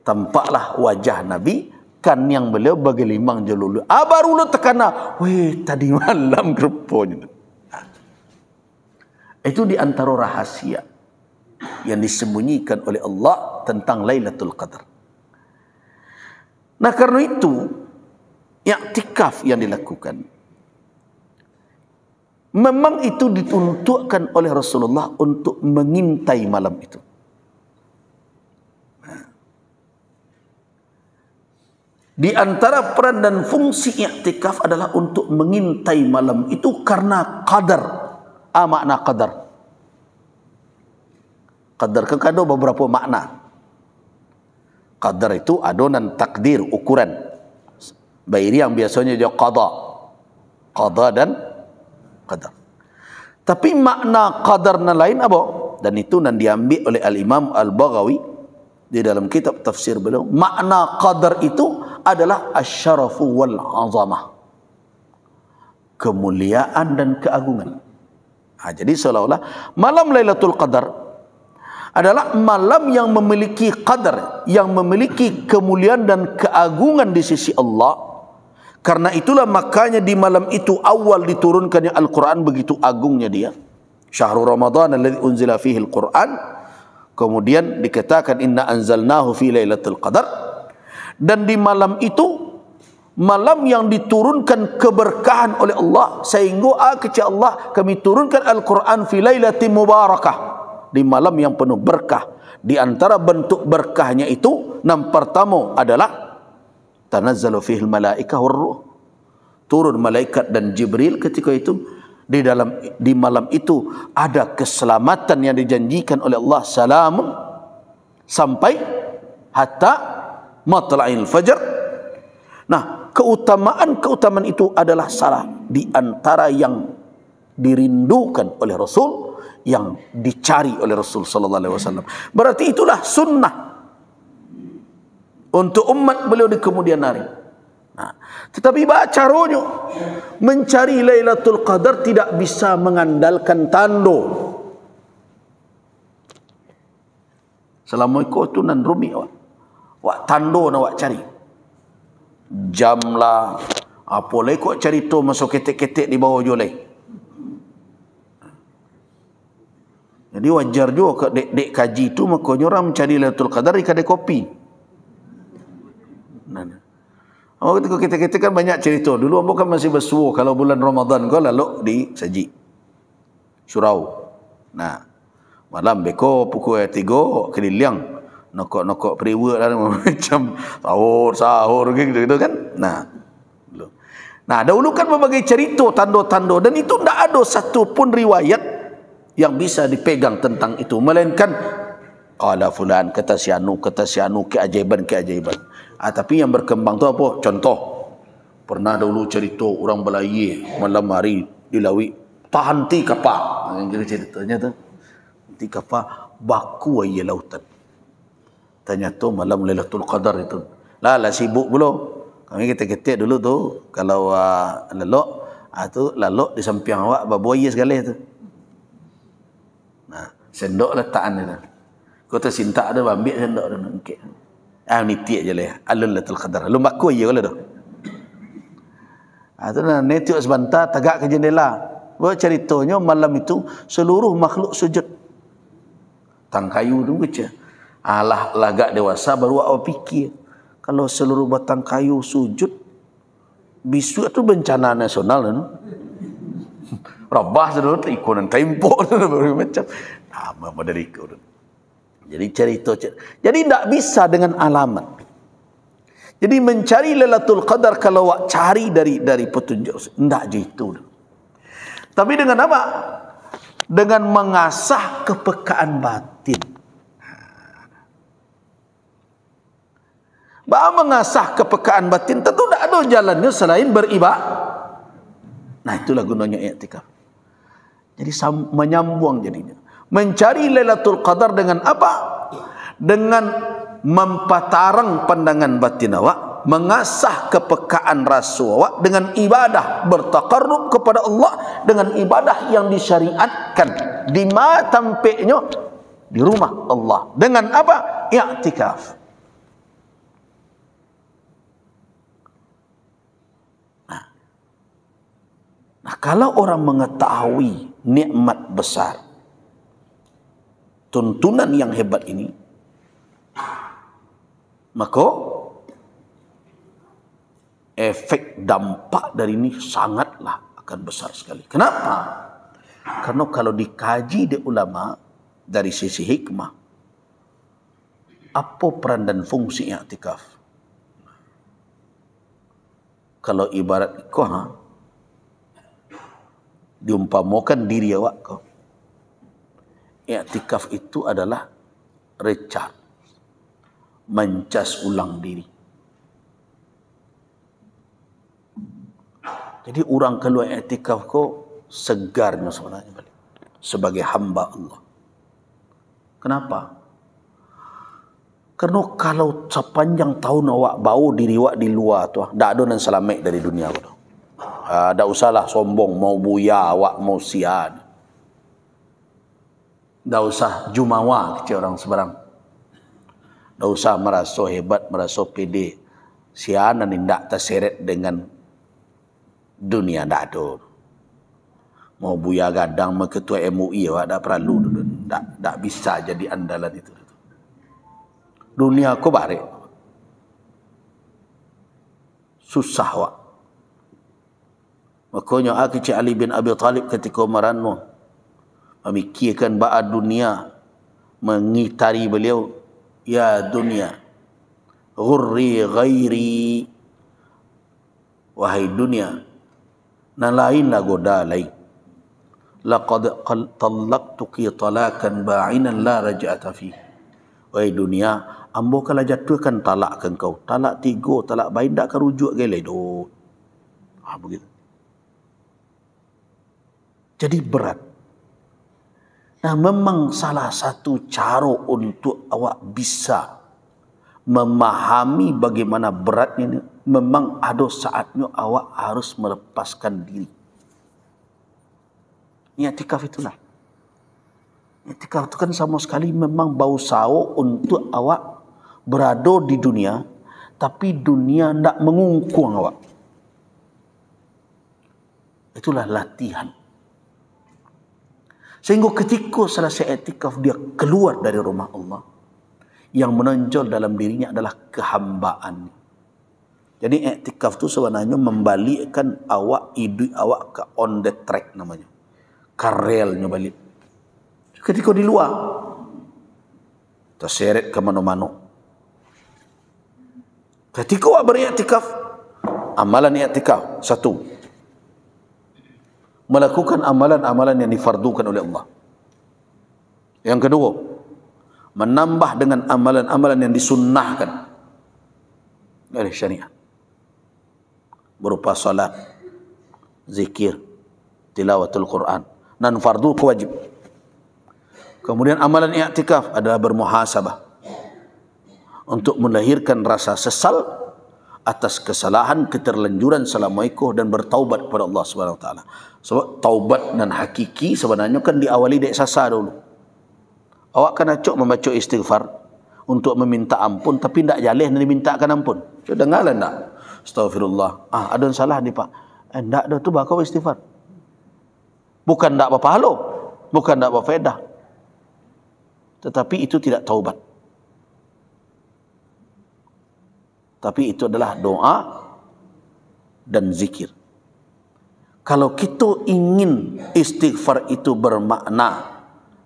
Tampaklah wajah Nabi kan yang beliau bergelimang jelulu. Baru lo terkena, weh tadi malam rupanya. Itu di antara rahasia yang disembunyikan oleh Allah tentang Lailatul Qadar. Nah karena itu, i'tikaf yang dilakukan, memang itu dituntutkan oleh Rasulullah untuk mengintai malam itu. Di antara peran dan fungsi i'tikaf adalah untuk mengintai malam itu karena qadar. Makna qadar. Qadar kan ada beberapa makna. Qadar itu adonan takdir, ukuran. Bairi yang biasanya dia qada. Qada dan qadar. Tapi makna qadar lain apa? Dan itu nan diambil oleh Al-Imam Al-Baghawi di dalam kitab tafsir beliau. Makna qadar itu adalah asyarafu wal azamah. Kemuliaan dan keagungan. Jadi seolah-olah malam Lailatul Qadar adalah malam yang memiliki qadar, yang memiliki kemuliaan dan keagungan di sisi Allah. Karena itulah makanya di malam itu awal diturunkannya Al-Quran, begitu agungnya dia. Syahrul Ramadan alladzi unzila fihi Al-Quran. Kemudian dikatakan inna anzalnahu fi Lailatul Qadar. Dan di malam itu malam yang diturunkan keberkahan oleh Allah, sehingga kepada Allah kami turunkan Al-Quran fi lailatin mubarakah, di malam yang penuh berkah. Di antara bentuk berkahnya itu, yang pertama adalah tanazzalu fihi al-malaikah war-ruh, turun malaikat dan Jibril ketika itu. Di malam itu ada keselamatan yang dijanjikan oleh Allah, salamun sampai hatta matla'il fajr. Nah, keutamaan itu adalah salah di antara yang dirindukan oleh Rasul, yang dicari oleh Rasul sallallahu alaihi wasallam. Berarti itulah sunnah untuk umat beliau di kemudian hari. Nah, tetapi caranya mencari Lailatul Qadar tidak bisa mengandalkan tando. Selama ikut tu nan rumi awak tando nak awak cari. Jam lah, apa lagi kok cerita masuk ketek-ketek di bawah jolai. Jadi wajar juga dek kaji tu makanya orang mencari Lailatul Qadar di kedai kopi. Ketika ketek-ketek kan banyak cerita. Dulu ambo kan masih bersuah kalau bulan Ramadan kau lalu di saji. surau. Nah, malam beko pukul 3 keliling nokok-nokok periwet lah macam sahur gitu kan. Nah, dahulu kan berbagai cerita tanda-tanda dan itu tidak ada satu pun riwayat yang bisa dipegang tentang itu, melainkan qala fulan, kata si anu, keajaiban. Tapi yang berkembang tu apa? Contoh, pernah dahulu cerita orang Melayu malam hari di Lawi tahan ti kapal. Yang ceritanya tu ti kapal baku air lautan. Tanya tu malam Lailatul Qadar itu. Lah sibuk belum. Kami ketik-ketik dulu tu kalau lelok tu lalok di samping awak babuaya segala tu. Nah, sendok letakkan dia. Kau tersintak ada ambil sendok dia nak ngekek. Nitik je lah. Lailatul Qadar. Lu baku aja kalau tu. Tu nak netiuk sebentar tegak ke jendela. Ceritanya malam itu seluruh makhluk sujud. Tang kayu tu baca. Alah lagak dewasa baru awak fikir. Kalau seluruh batang kayu sujud, bisu itu bencana nasional kan? Rabah seluruh ikonan tempo macam apa dari itu. Jadi cerita. Jadi tidak bisa dengan alamat. Jadi mencari Lailatul Qadar kalau awak cari dari petunjuk, tidak je itu. Tapi dengan apa? Dengan mengasah kepekaan batin. Bahawa mengasah kepekaan batin tentu tidak ada jalannya selain beribadah. Nah, itulah gunanya i'tikaf. Jadi menyambung jadinya. Mencari Lailatul Qadar dengan apa? Dengan mempatarang pandangan batin awak, mengasah kepekaan rasa awak dengan ibadah, bertaqarrub kepada Allah dengan ibadah yang disyariatkan di mana tampaknya di rumah Allah. Dengan apa? I'tikaf. Nah, kalau orang mengetahui nikmat besar, tuntunan yang hebat ini, maka efek dampak dari ini sangatlah akan besar sekali. Kenapa? Karena kalau dikaji di ulama dari sisi hikmah, apa peran dan fungsi i'tikaf? Kalau ibarat kau diumpamakan diri awak kau. I'tikaf itu adalah recharge, mencas ulang diri. Jadi orang keluar i'tikaf kau segarnya sebenarnya balik sebagai hamba Allah. Kenapa? Karena kalau sepanjang tahun awak bau diri awak di luar tu, tak ada yang selamat dari dunia kau. Tak usahlah sombong, mau buya awak, mau sian. Tak usah jumawa kecil orang sebarang. Tak usah merasa hebat, merasa pede. Sian dan tidak terseret dengan dunia, tak ada. Mau buya gadang, mau ketua MUI, awak tak perlu. Tak bisa jadi andalan itu. Dunia kau barik. Susah awak. Makanya Cik Ali bin Abi Talib ketika meranum memikirkan baat dunia, mengitari beliau, ya dunia ghurri ghairi, wahai dunia na lainlah goda lain, laqad talaqtuki talakan ba'inan la raj'ata fi. Wahai dunia, ambo kalau jatuhkan talak ke kau, talak 3, talak bain tak akan rujuk gelai dot. Begitu. Jadi berat. Nah, memang salah satu cara untuk awak bisa memahami bagaimana beratnya ini, memang ada saatnya awak harus melepaskan diri. I'tikaf itulah. I'tikaf itu kan sama sekali memang berusaha untuk awak berada di dunia, tapi dunia tidak mengungkung awak. Itulah latihan. Sehingga ketika selesai i'tikaf dia keluar dari rumah Allah, yang menonjol dalam dirinya adalah kehambaan. Jadi i'tikaf itu sebenarnya membalikkan awak, hidup awak ke on the track namanya. karelnya balik. Ketika di luar, terseret ke mana-mana. Ketika awak beriktikaf, amalan iktikaf, satu, melakukan amalan-amalan yang difardukan oleh Allah. Yang kedua, menambah dengan amalan-amalan yang disunnahkan oleh syariat, berupa salat, zikir, tilawatul Quran, dan fardu kewajib. Kemudian amalan i'tikaf adalah bermuhasabah, untuk melahirkan rasa sesal atas kesalahan, keterlanjuran selama itu, dan bertaubat kepada Allah Subhanahu wa taala. Sebab taubat dan hakiki sebenarnya kan diawali dari sasa dulu. Awak kan acok membaca istighfar untuk meminta ampun, tapi tidak jaleh dan dimintakan ampun. Sudah dengarlah tak? Astagfirullah. Ada yang salah ni Pak. Tak ada tu bakal istighfar. Bukan tak apa pahala, bukan tak apa faedah. Tetapi itu tidak taubat. Tapi itu adalah doa dan zikir. Kalau kita ingin istighfar itu bermakna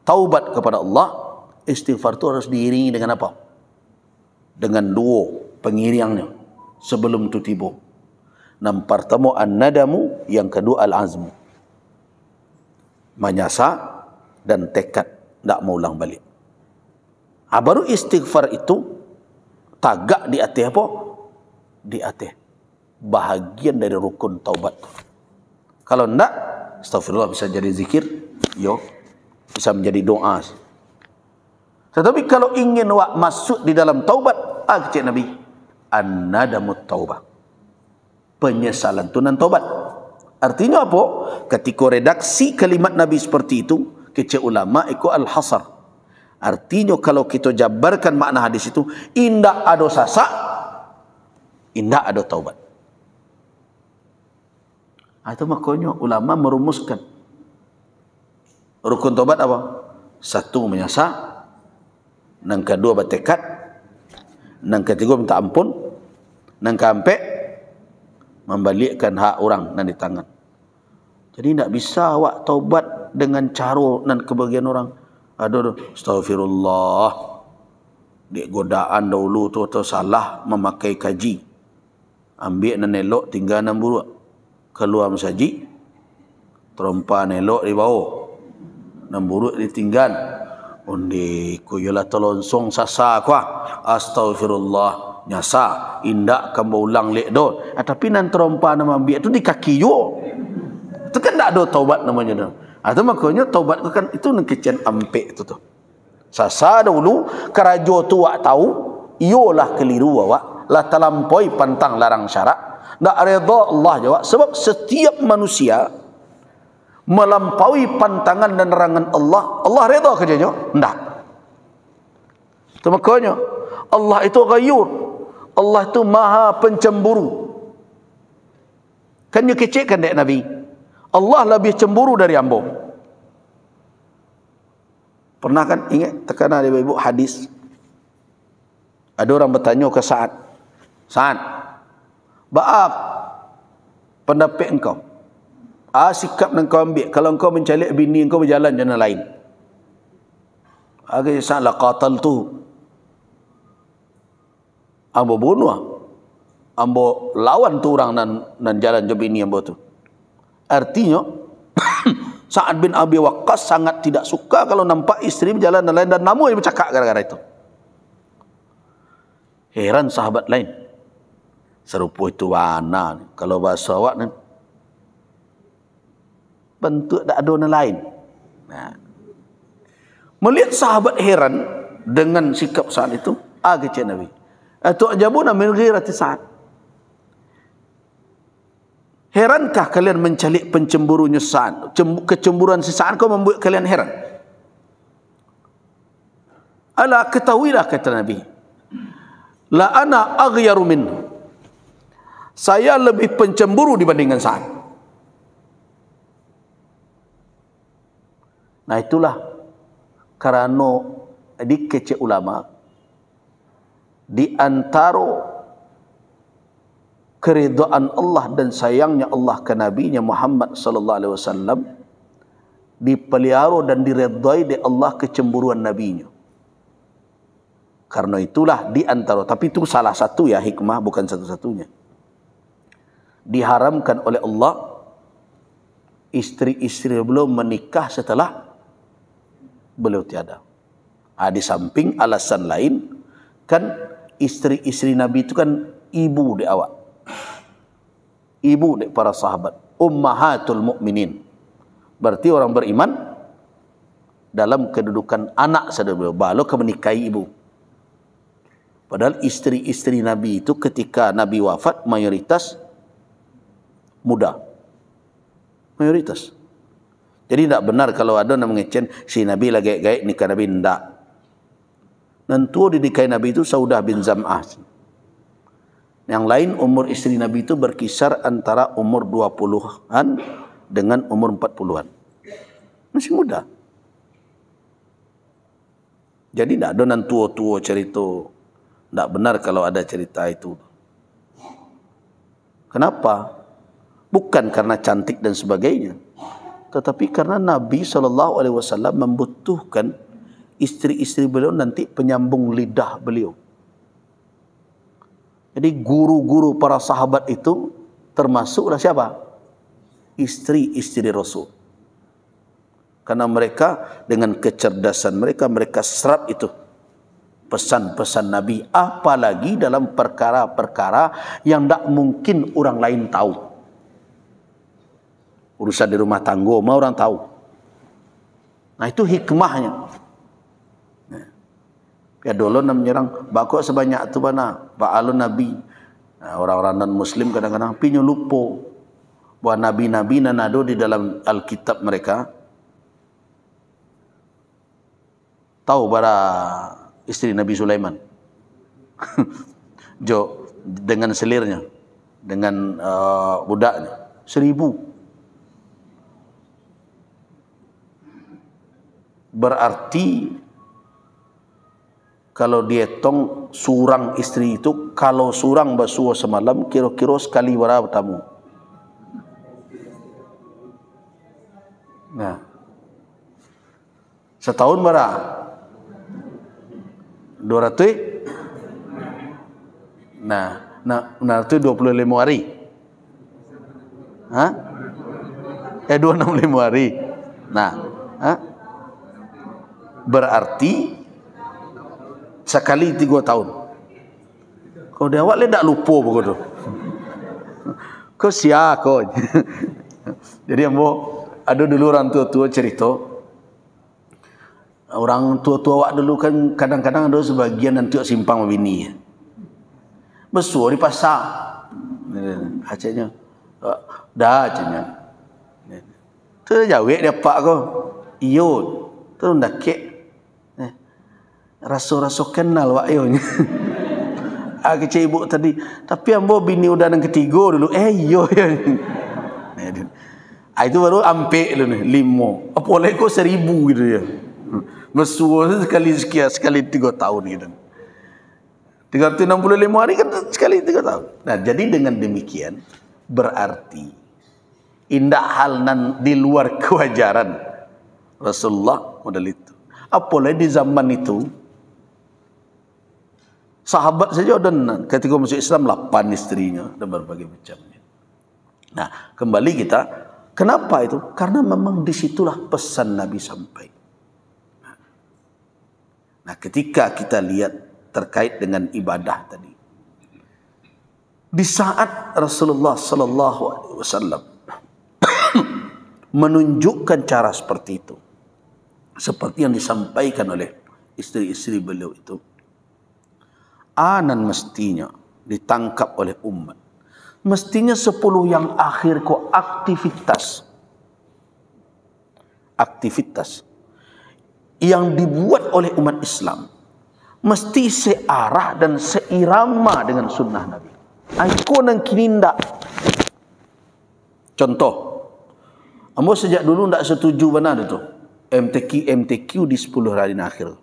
taubat kepada Allah, istighfar itu harus diiringi dengan apa? Dengan dua pengiringnya sebelum itu tiba. Yang pertama an-nadamu, yang kedua al-azmu. Menyasa dan tekad tak mau ulang balik. Baru istighfar itu tagak di atas apa? Di atas bahagian dari rukun taubat. Kalau tidak, astagfirullah bisa jadi zikir, bisa menjadi doa. Tetapi kalau ingin masuk di dalam taubat, kata Nabi, an-nadamut taubah, penyesalan tunan taubat. Artinya apa? Ketika redaksi kalimat Nabi seperti itu, kecil ulama ikut al-hasar. Artinya kalau kita jabarkan makna hadis itu, indah ada sasak, indah ada taubat. Itu makanya ulama merumuskan rukun taubat apa? Satu, menyasa. Yang kedua, bertekad. Yang ketiga, minta ampun. Yang keempat, membalikkan hak orang yang di tangan. Jadi tidak bisa awak taubat dengan cara dan kebagian orang. Aduh, astagfirullah, di godaan dahulu tu atau salah memakai kaji, ambil dan elok tinggal 6 buruk, keluar masaji, terompa elok di bawah, 6 buruk ditinggal, undi kuyola tolonsong sasa kuah, astagfirullah, nyasa, indak kamu ulang lek do, tapi nan terompa nama ambil tu di kaki yo, itu kan tak ada taubat namanya dah. Itu makanya taubat kan itu nekecian ampek itu tu. Sasa dahulu kerajo tu wak tahu, iyalah keliru awak, lah terlampaui pantang larang syarak, nak redha Allah jawab. Sebab setiap manusia melampaui pantangan dan larangan Allah, Allah redha kerjanya? Tidak. Itu makanya Allah itu ghayur, Allah itu maha pencemburu. Kan you kecekkan dek Nabi, Allah lebih cemburu dari hamba. Pernah kan ingat terkena ada ibu hadis, ada orang bertanya ke Sa'ad, Sa'ad, baap pendapat engkau, sikap yang kau ambil kalau engkau mencalik bini engkau berjalan jalan lain. Agak Sa'ad la qataltu, ambo bunuh, ambo lawan tu orang nan jalan je bini ambo tu. Artinya Sa'ad bin Abi Waqqas sangat tidak suka kalau nampak isteri berjalan dan lain, dan namun dia bercakap gara-gara itu. Heran sahabat lain, serupa itu mana kalau bahasa awak ni bentuk tak ada yang lain. Melihat sahabat heran dengan sikap Sa'ad itu, kata Nabi, tu'jabuna min ghirati Sa'ad, herankah kalian mencalik pencemburunya Sa'ad? Kecemburuan si Sa'ad kau membuat kalian heran? Ala, ketahuilah, kata Nabi, la ana aghyaru minhu, saya lebih pencemburu dibandingkan Sa'ad. Nah itulah karena di kecil ulama di antara keridhaan Allah dan sayangnya Allah ke Nabi-Nya Muhammad sallallahu alaihi wasallam dipelihara dan diredai oleh Allah kecemburuan nabinya. Karena itulah di antara, tapi itu salah satu ya hikmah, bukan satu-satunya. Diharamkan oleh Allah istri-istri beliau menikah setelah beliau tiada. Di samping alasan lain, kan istri-istri Nabi itu kan ibu di awak, ibu di para sahabat, ummahatul mukminin. Berarti orang beriman dalam kedudukan anak saudara beliau, baru ke menikahi ibu. Padahal istri-istri Nabi itu ketika Nabi wafat mayoritas muda, mayoritas. Jadi tidak benar kalau ada yang mengecen si Nabi lagi gaik nikah Nabi, tidak. Nentu dinikahi Nabi itu Saudah bin Zam'ah. Yang lain umur istri Nabi itu berkisar antara umur 20-an dengan umur 40-an. Masih muda. Jadi tidak ada nan tua-tua cerita. Tidak benar kalau ada cerita itu. Kenapa? Bukan karena cantik dan sebagainya, tetapi karena Nabi SAW membutuhkan istri-istri beliau nanti penyambung lidah beliau. Jadi guru-guru para sahabat itu termasuklah siapa? Istri-istri Rasul. Karena mereka dengan kecerdasan mereka, mereka serap itu pesan-pesan Nabi. Apalagi dalam perkara-perkara yang tak mungkin orang lain tahu. Urusan di rumah tangga, mau orang tahu. Nah itu hikmahnya. Ya dulu nak menyerang, bakok sebanyak tu mana, Pak Alun Nabi. Nah, orang-orang non-Muslim kadang-kadang pinyo lupa bahwa Nabi-Nabi nan ada di dalam Alkitab mereka. Tahu para istri Nabi Sulaiman? Jo dengan selirnya, dengan budaknya, 1000. Berarti kalau dihitung surang istri itu, kalau surang basuh semalam, kira-kira sekali berapa tamu? Nah, setahun berapa? 200? Nah, itu 25 hari. Hah? 265 hari. Nah, berarti sekali 3 tahun. Kau dia awak le tak lupa begitu. Kau sia kau. Jadi ambo ada dulu orang tua-tua cerita. Orang tua-tua awak dulu kan kadang-kadang ada sebagian nanti simpang bini. Besuah di pasar. Acanya. Dah acanya. Tu jawab dia pak kau. Iyo. Tu ndak kek. Rasa-rasa kenal wak yo. Kecil ibu tadi, tapi ambo bini udah yang ketiga dulu. Yo. Itu baru ampe dulu nih 5. Apalagi kok 1000 gitu ya. Mesuah sekali sekian, sekali 3 tahun gitu. 365 hari kan sekali 3 tahun. Nah, jadi dengan demikian berarti indah hal nan di luar kewajaran Rasulullah model itu. Apalagi di zaman itu sahabat saja dan ketika masuk Islam 8 istrinya dan berbagai macamnya. Nah, kembali kita, kenapa itu? Karena memang disitulah pesan Nabi sampai. Nah, ketika kita lihat terkait dengan ibadah tadi, di saat Rasulullah SAW menunjukkan cara seperti itu, seperti yang disampaikan oleh istri-istri beliau itu, anan mestinya ditangkap oleh umat. Mestinya 10 yang akhir kok aktivitas yang dibuat oleh umat Islam mesti searah dan seirama dengan sunnah Nabi. Aku nang kininda. Contoh, ambo sejak dulu ndak setuju benar itu MTQ di 10 hari akhir.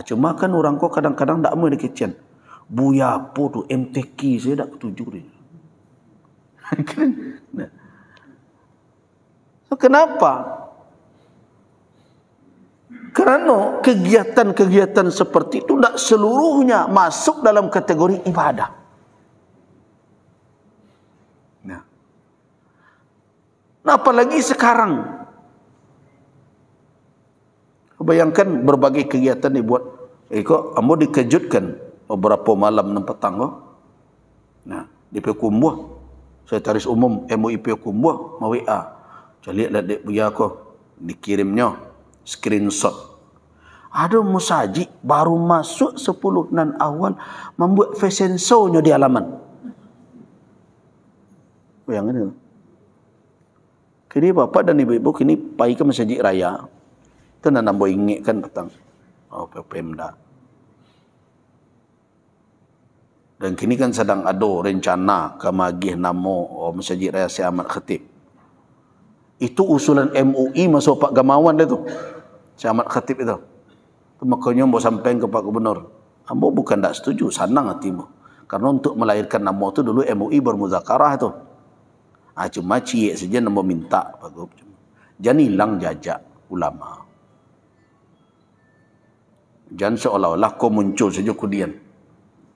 Cuma kan orang kok kadang-kadang tak mau dikecian. Buya apa tu MTQ saya tak setuju dia. Nah, Kenapa? Kerana kegiatan-kegiatan seperti itu tidak seluruhnya masuk dalam kategori ibadah. Nah, apalagi sekarang. Bayangkan berbagai kegiatan dibuat. Kok ambo dikejutkan beberapa malam dan petang. Nah, di Pekumbuh, Sekretaris Umum MUI Pekumbuh mau WA. Saya lihat dek buya ko dikirimnya screenshot. Ada musajid baru masuk 10 nan awal membuat fashion show-nya di halaman. Bayangkan itu. Kini bapak dan ibu-ibu kini pergi ke masjid raya. Itu nak nambah ingat kan petang. Oh, Pemda. Dan kini kan sedang ada rencana kemagih namo Masjid Raya Syekh Ahmad Khatib. Itu usulan MUI masuk Pak Gamawan itu. Syekh Ahmad Khatib itu. Makanya mau sampai ke Pak Gubernur. Ambo bukan tak setuju, sanang hatimu. Karena untuk melahirkan namo itu dulu MUI bermuzakarah itu. Cuma cie saja namo minta Pak Gubernur. Jangan hilang jajak ulama. Jangan seolah-olah kau muncul saja kemudian.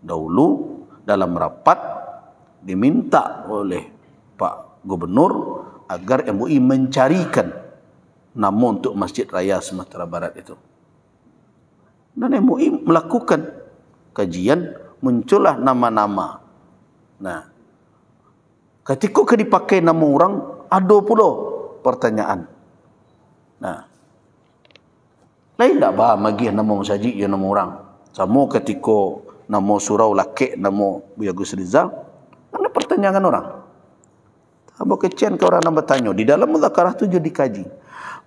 Dahulu dalam rapat diminta oleh Pak Gubernur agar MUI mencarikan nama untuk Masjid Raya Sumatera Barat itu. Dan MUI melakukan kajian, muncullah nama-nama. Nah, ketika dipakai nama orang, ada pula pertanyaan. Nah, lain tak faham lagi nama masjid yang nama orang. Sama ketika nama surau laki, nama Buya Gus Rizal, ada pertanyaan orang. Apa kecian ke orang yang bertanya. Di dalam muzakarah itu jadi dikaji.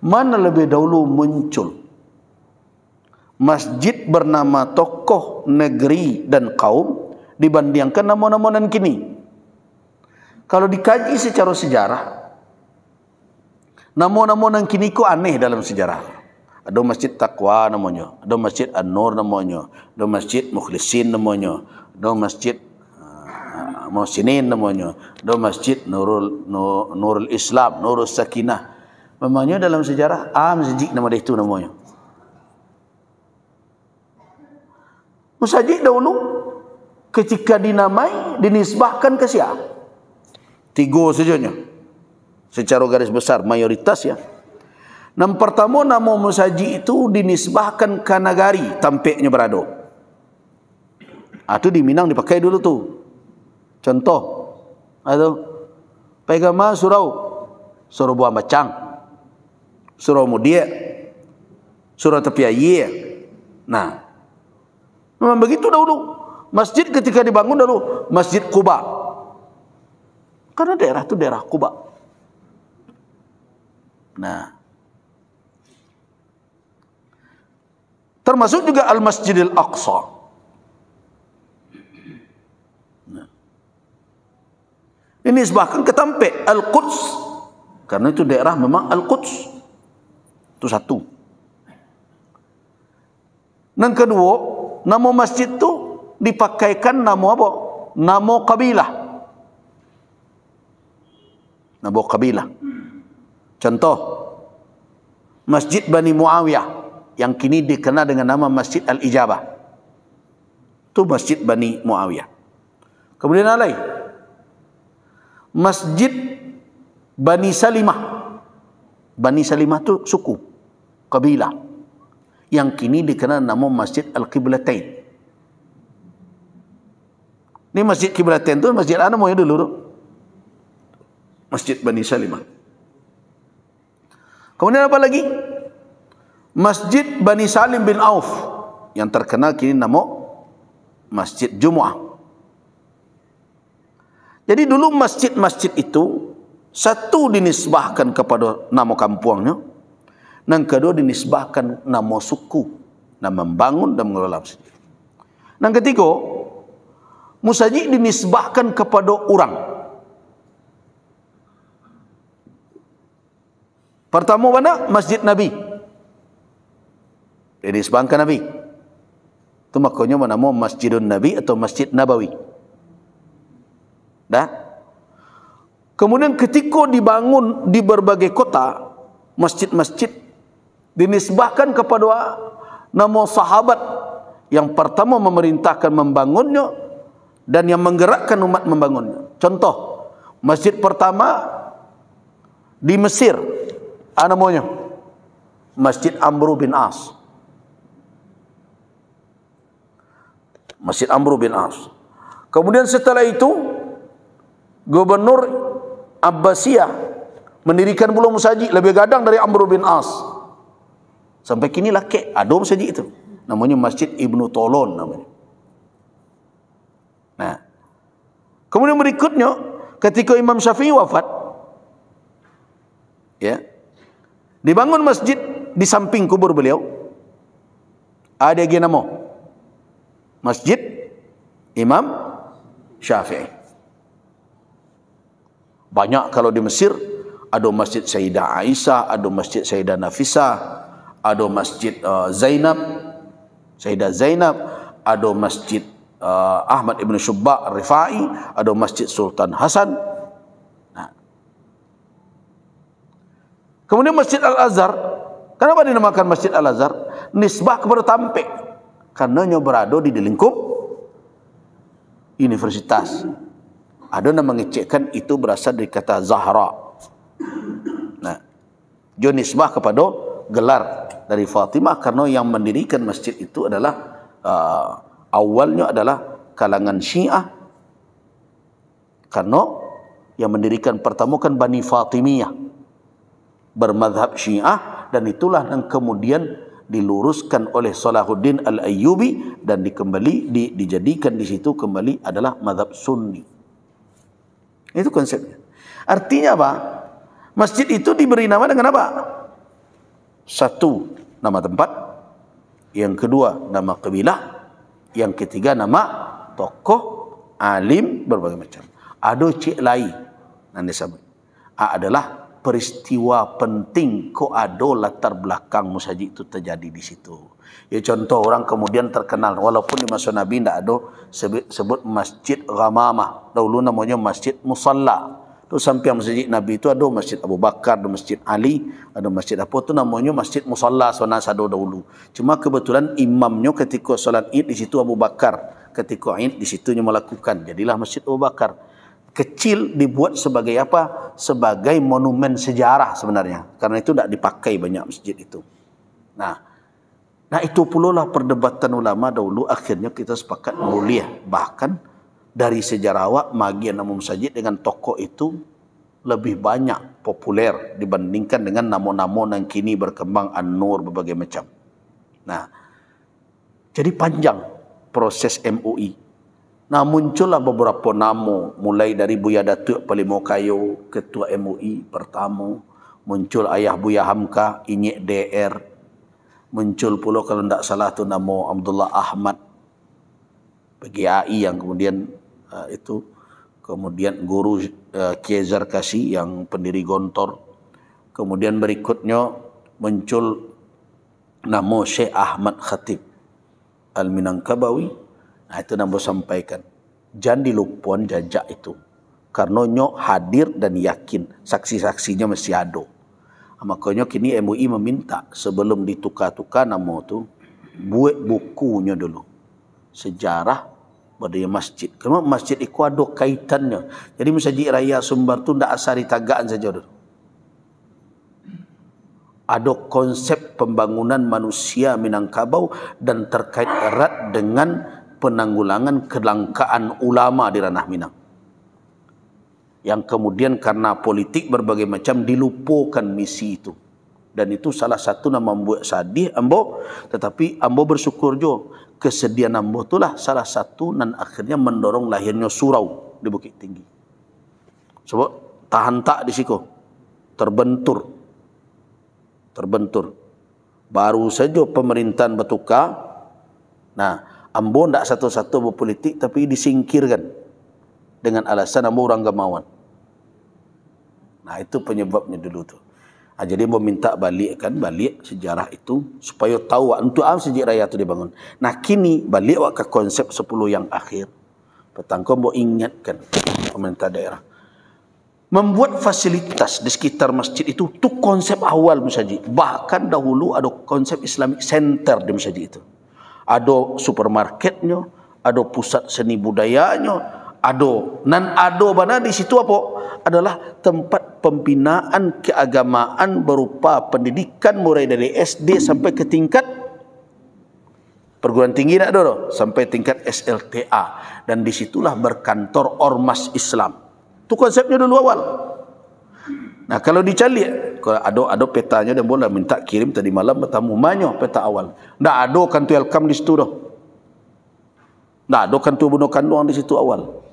Mana lebih dahulu muncul masjid bernama tokoh negeri dan kaum dibandingkan nama-nama dan kini. Kalau dikaji secara sejarah, nama-nama dan kini kok aneh dalam sejarah. Ada Masjid Taqwa namanya, ada Masjid An-Nur namanya, ada Masjid Mukhlisin namanya, ada Masjid Muhsinin namanya, ada Masjid Nurul Islam, Nurul Sakinah. Memangnya dalam sejarah masjid nama dia itu namanya. Masjid dahulu ketika dinamai dinisbahkan ke siapa? 3 sajanya. Secara garis besar mayoritas ya. Yang pertama nama masjid itu dinisbahkan ke nagari tampaknya berada. Itu di Minang dipakai dulu tuh. Contoh, atau pegama surau buah macang, surau mudia, surau tepi air. Nah, memang begitu dahulu. Masjid ketika dibangun dahulu Masjid Quba. Karena daerah itu daerah Quba. Nah, termasuk juga Al-Masjidil Aqsa. Nah, ini sebahkan ke Tampek Al-Quds. Karena itu daerah memang Al-Quds. Itu satu. Yang kedua, nama masjid itu dipakaikan nama apa? Nama kabilah. Nama kabilah. Contoh, Masjid Bani Muawiyah yang kini dikenal dengan nama Masjid Al-Ijabah. Itu Masjid Bani Muawiyah. Kemudian alai Masjid Bani Salimah. Bani Salimah itu suku, kabilah, yang kini dikenal nama Masjid Al-Qiblatain. Ini Masjid Qiblatain itu masjid mana mau dulu? Masjid Bani Salimah. Kemudian apa lagi? Masjid Bani Salim bin Auf yang terkenal kini nama Masjid Jumu'ah. Jadi dulu masjid-masjid itu satu dinisbahkan kepada nama kampungnya, dan kedua dinisbahkan nama suku, nama membangun dan mengelola masjid. Dan ketiga, masjid dinisbahkan kepada orang. Pertama mana? Masjid Nabi. Dinisbahkan Nabi. Itu makanya nama Masjidun Nabi atau Masjid Nabawi. Dah. Kemudian ketika dibangun di berbagai kota, masjid-masjid dinisbahkan kepada nama sahabat yang pertama memerintahkan membangunnya dan yang menggerakkan umat membangunnya. Contoh, masjid pertama di Mesir, namanya Masjid Amr bin As. Masjid Amr bin As. Kemudian setelah itu Gubernur Abbasiyah mendirikan pula masjid lebih gadang dari Amr bin As. Sampai kini laki ada masjid itu. Namanya Masjid Ibnu Tolon namanya. Nah, kemudian berikutnya ketika Imam Syafi'i wafat, ya, dibangun masjid di samping kubur beliau. Ada lagi nama Masjid Imam Syafi'i. Banyak kalau di Mesir, ada Masjid Sayyidah Aisyah, ada Masjid Sayyidah Nafisah, ada Masjid Sayyidah Zainab, ada Masjid Ahmad Ibn Syubba' Rifai, ada Masjid Sultan Hasan. Nah. Kemudian Masjid Al-Azhar, kenapa dinamakan Masjid Al-Azhar? Nisbah kepada Tampek, karenanya berada di lingkup universitas. Ada yang mengecekkan itu berasal dari kata Zahra. Nah, dia nisbah kepada gelar dari Fatimah, karena yang mendirikan masjid itu adalah awalnya adalah kalangan Syiah, karena yang mendirikan pertama kan Bani Fatimiyah bermadhab Syiah, dan itulah yang kemudian diluruskan oleh Salahuddin Al-Ayyubi dan dijadikan di situ kembali adalah madhab Sunni. Itu konsepnya. Artinya apa? Masjid itu diberi nama dengan apa? Satu, nama tempat. Yang kedua, nama kabilah. Yang ketiga, nama tokoh, alim, berbagai macam. Ada cik lai. Nanti sabut. Adalah peristiwa penting ko ada latar belakang masjid itu terjadi di situ. Ya, contoh orang kemudian terkenal, walaupun di masa Nabi tidak ada sebut Masjid Ghamamah. Dahulu namanya Masjid Musalla. Tu sampai masjid Nabi itu ada Masjid Abu Bakar, ada Masjid Ali, ada masjid apa tu namanya Masjid Musalla ada dahulu. Cuma kebetulan imamnya ketika solat Id di situ Abu Bakar, ketika Id di situnya melakukan. Jadilah Masjid Abu Bakar. Kecil dibuat sebagai apa? Sebagai monumen sejarah sebenarnya. Karena itu tidak dipakai banyak masjid itu. Nah itu pula lah perdebatan ulama dahulu. Akhirnya kita sepakat mulia. Bahkan dari sejarawan magi nama masjid dengan tokoh itu lebih banyak populer dibandingkan dengan nama-nama yang kini berkembang An-Nur berbagai macam. Nah, jadi panjang proses MUI. Nah, muncullah beberapa nama, mulai dari Buya Datuk Palimokayo, Ketua MUI pertama, muncul ayah Buya Hamka, Inyek DR, muncul pula kalau tidak salah tu nama Abdullah Ahmad, PGAI yang kemudian itu, kemudian guru Kiai Zarkasi yang pendiri Gontor, kemudian berikutnya muncul nama Syekh Ahmad Khatib Al-Minangkabawi. Nah, itu nambah sampaikan. Jangan dilupakan jajak itu. Karena nyok hadir dan yakin. Saksi-saksinya masih ada. Makanya kini MUI meminta sebelum ditukar-tukar nama itu, buat bukunya dulu. Sejarah pada masjid. Karena masjid itu ada kaitannya. Jadi Masjid Raya Sumbar itu tidak asari tagaan saja dulu. Ada konsep pembangunan manusia Minangkabau dan terkait erat dengan penanggulangan kelangkaan ulama di ranah Minang. Yang kemudian karena politik berbagai macam dilupakan misi itu. Dan itu salah satu yang membuat sadih ambo, tetapi ambo bersyukur juga kesedihan ambo itulah salah satu dan akhirnya mendorong lahirnya surau di Bukit Tinggi. Sebab tahan tak di situ. Terbentur. Baru saja pemerintahan bertukar. Nah, ambo tidak satu-satu berpolitik tapi disingkirkan dengan alasan ambo orang Gamawan. Nah, itu penyebabnya dulu tu. Nah, jadi ambo minta balik sejarah itu supaya tahu untuk masjid raya itu dibangun. Nah, kini balik ke konsep 10 yang akhir. Petang ambo ingatkan pemerintah daerah. membuat fasilitas di sekitar masjid itu konsep awal masjid. Bahkan dahulu ada konsep Islamic Center di masjid itu. Ada supermarketnya, ada pusat seni budayanya, ada mana di situ apa? Adalah tempat pembinaan keagamaan berupa pendidikan mulai dari SD sampai ke tingkat perguruan tinggi nak ada sampai tingkat SLTA, dan disitulah berkantor ormas Islam. Itu konsepnya dulu awal. Nah, kalau dicari, kalau ada petanya dan boleh minta kirim tadi malam bertamu manyo peta awal. Ndak ada kantu welcome di situ dah. Ndak ada kantu bunuh kandung di situ awal.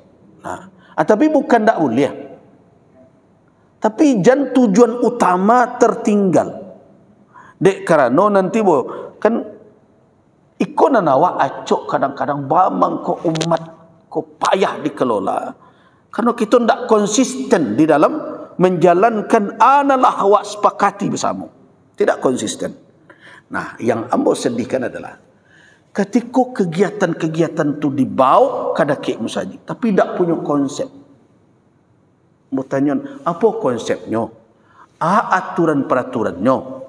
Nah, tapi bukan ndak boleh. Tapi jan tujuan utama tertinggal. Dek karena nanti kan ikon nawa acok kadang-kadang bamang ko umat ko payah dikelola. Karena kita tidak konsisten di dalam menjalankan analah awak sepakati bersama. Tidak konsisten. Nah, yang ambo sedihkan adalah ketika kegiatan-kegiatan itu dibawa kada kek musajid, tapi tidak punya konsep. Mau tanya, apa konsepnya? Aturan peraturannya.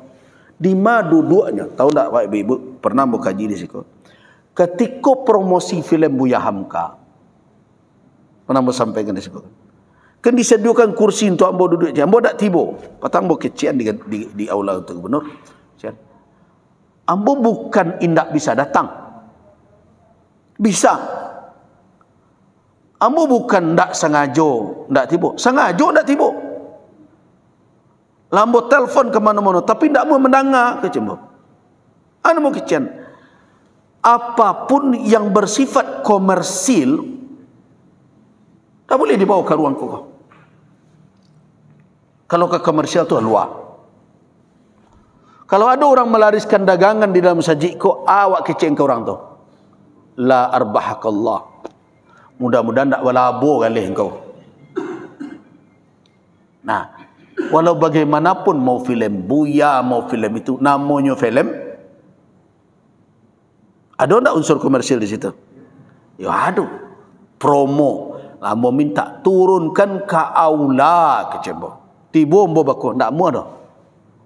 Di mana duduknya? Tahu tak Pak Ibu? Pernah mau kaji di situ. Ketika promosi filem Buya Hamka, pernah mau sampaikan di situ. Kan disediakan kursi untuk ambo duduk je. Ambo tak tiba. Patang ambo kecian di aula untuk gubernur. Ambo bukan indak bisa datang. Bisa. Ambo bukan ndak sengaja ndak tiba. Sengaja ndak tiba. Lambo telefon ke mana-mana tapi ndak mau mendengar ke cembo. Anu mau kecian. Apapun yang bersifat komersil tak boleh dibawa ke ruang kau. Kalau ke komersial tu luar. Kalau ada orang melariskan dagangan di dalam masjid kau, awak keceng ke orang tu. La arbahakallah. Mudah-mudahan tak berlabur kali engkau. Nah, walau bagaimanapun mau filem Buya, mau filem itu namanya filem, ada tak unsur komersil di situ? Ya ada. Promo. Ambo minta turunkan ke aula ke cembo. Tibo ambo bako ndak mu ada.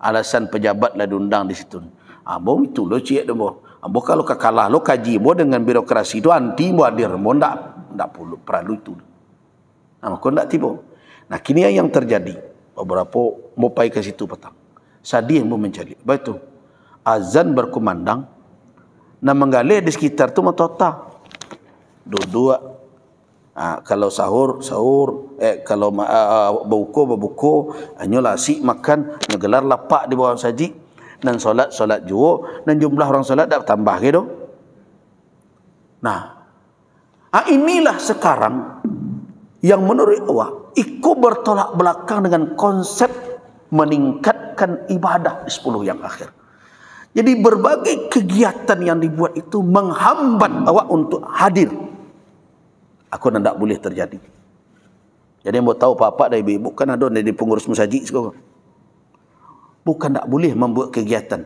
Alasan pejabat lah diundang di situ. Ambo itu lo ciek ambo. Ambo kalau kalah lo kaji mo dengan birokrasi itu anti mo hadir mo ndak perlu itu. Nah, maka ndak tibo. Nah, kini yang terjadi beberapa mau pai ke situ petang. Sadih mau mencari. Betul. Azan berkumandang. Nah, menggalih di sekitar tu matota. Dua-dua. Kalau sahur, kalau berbuka, hanya lasik makan, ngegelar lapak di bawah saji, dan solat juga, dan jumlah orang solat dah tambah gitu. Nah, inilah sekarang yang menurut awak ikut bertolak belakang dengan konsep meningkatkan ibadah di 10 yang akhir. Jadi berbagai kegiatan yang dibuat itu menghambat awak untuk hadir. Aku tidak boleh terjadi. Jadi mau tahu Pak dan Ibu kan ada di pengurus masjid sekarang. Bukan tak boleh membuat kegiatan.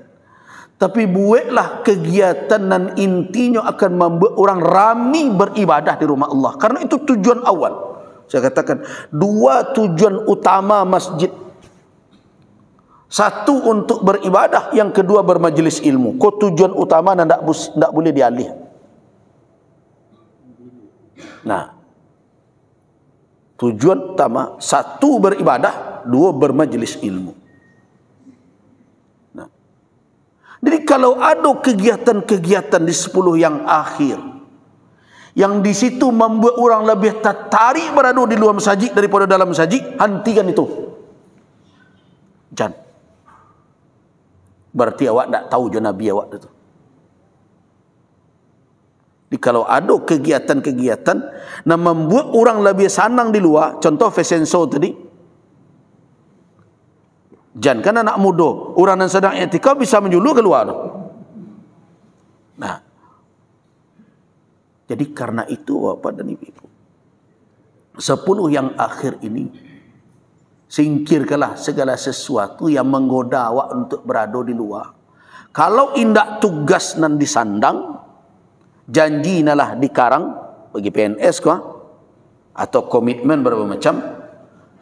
Tapi buatlah kegiatan dan intinya akan membuat orang ramai beribadah di rumah Allah. Karena itu tujuan awal. Saya katakan 2 tujuan utama masjid. Satu untuk beribadah, yang kedua bermajlis ilmu. Kau tujuan utama dan tidak boleh dialih. Nah, tujuan utama 1 beribadah, 2 bermajlis ilmu. Nah, jadi kalau ada kegiatan-kegiatan di 10 yang akhir, yang di situ membuat orang lebih tertarik berada di luar masjid daripada dalam masjid, hentikan itu. Jangan. Berarti awak tak tahu je Nabi awak itu. Jadi kalau ada kegiatan-kegiatan yang membuat orang lebih senang di luar, contoh fashion show tadi, jangan kan anak muda, orang yang sedang i'tikaf bisa menjulu keluar. Nah, jadi karena itu Bapak dan Ibu, 10 yang akhir ini, singkirkanlah segala sesuatu yang menggoda awak untuk berada di luar. Kalau indak tugas nan disandang, janji nalah dikarang bagi PNS kah, atau komitmen berbagai macam.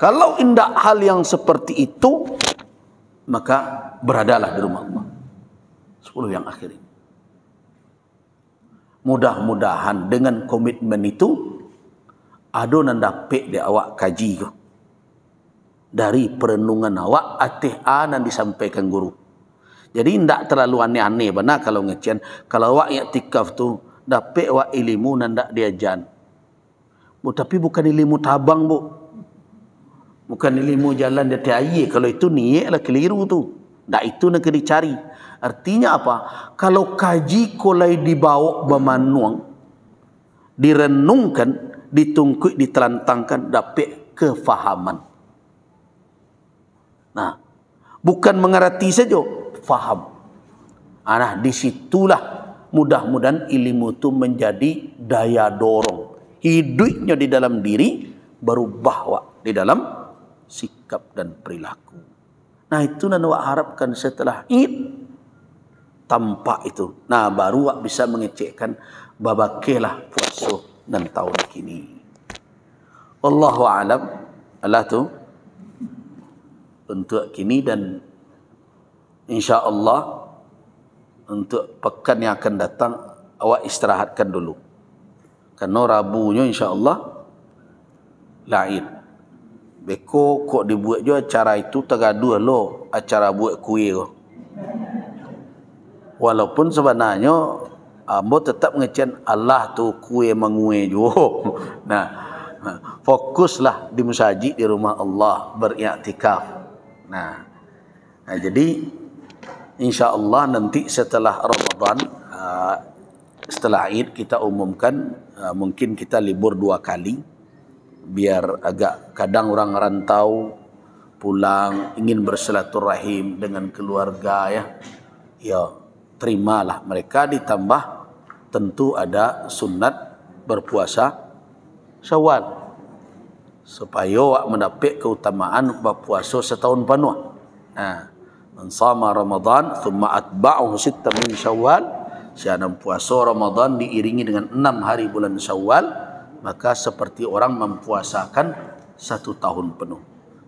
Kalau indah hal yang seperti itu, maka beradalah di rumah Allah. 10 yang akhir ini. Mudah-mudahan dengan komitmen itu, ada nan dapat dia awak kaji ko. Dari perenungan awak, atih nan disampaikan guru. Jadi tidak terlalu aneh-aneh benar kalau ngecian. Kalau awak i'tikaf tu, dapat awak ilmu nan tak diajan. Bu, tapi bukan ilmu tabang, bu. Bukan ilmu jalan di atas air. Kalau itu niat lah keliru tu. Tak itu nak kena dicari. Artinya apa? Kalau kaji kolai dibawa bermanuang, direnungkan, ditungkuk, diterantangkan, dapat kefahaman. Nah, bukan mengerti saja, faham. Nah, disitulah mudah-mudahan ilmu itu menjadi daya dorong. Hidupnya di dalam diri berubah wak di dalam sikap dan perilaku. Nah, itu yang wak harapkan setelah Id tampak itu. Nah, baru wak bisa mengecekkan babakelah puasa dan tahun kini. Wallahu a'lam. Allah tu untuk kini dan insya-Allah untuk pekan yang akan datang awak istirahatkan dulu. Karena Rabunya insya-Allah lain. Beko kok dibuat je acara itu tergaduh lo acara buat kuih ko. Walaupun sebenarnya ambo tetap ngecian Allah tu kuih menguih jo. Nah, fokuslah di masjid di rumah Allah beriktikaf. Nah, jadi insya-Allah nanti setelah Ramadan, setelah Id kita umumkan, mungkin kita libur 2 kali biar agak kadang orang rantau pulang ingin bersilaturahim dengan keluarga ya terimalah mereka, ditambah tentu ada sunat berpuasa Syawal supaya awak mendapat keutamaan berpuasa setahun penuh. Nah, man shama Ramadan thumma atba'ahu 6 min Syawal, siapa puasa Ramadan diiringi dengan 6 hari bulan Syawal, maka seperti orang mempuasakan 1 tahun penuh.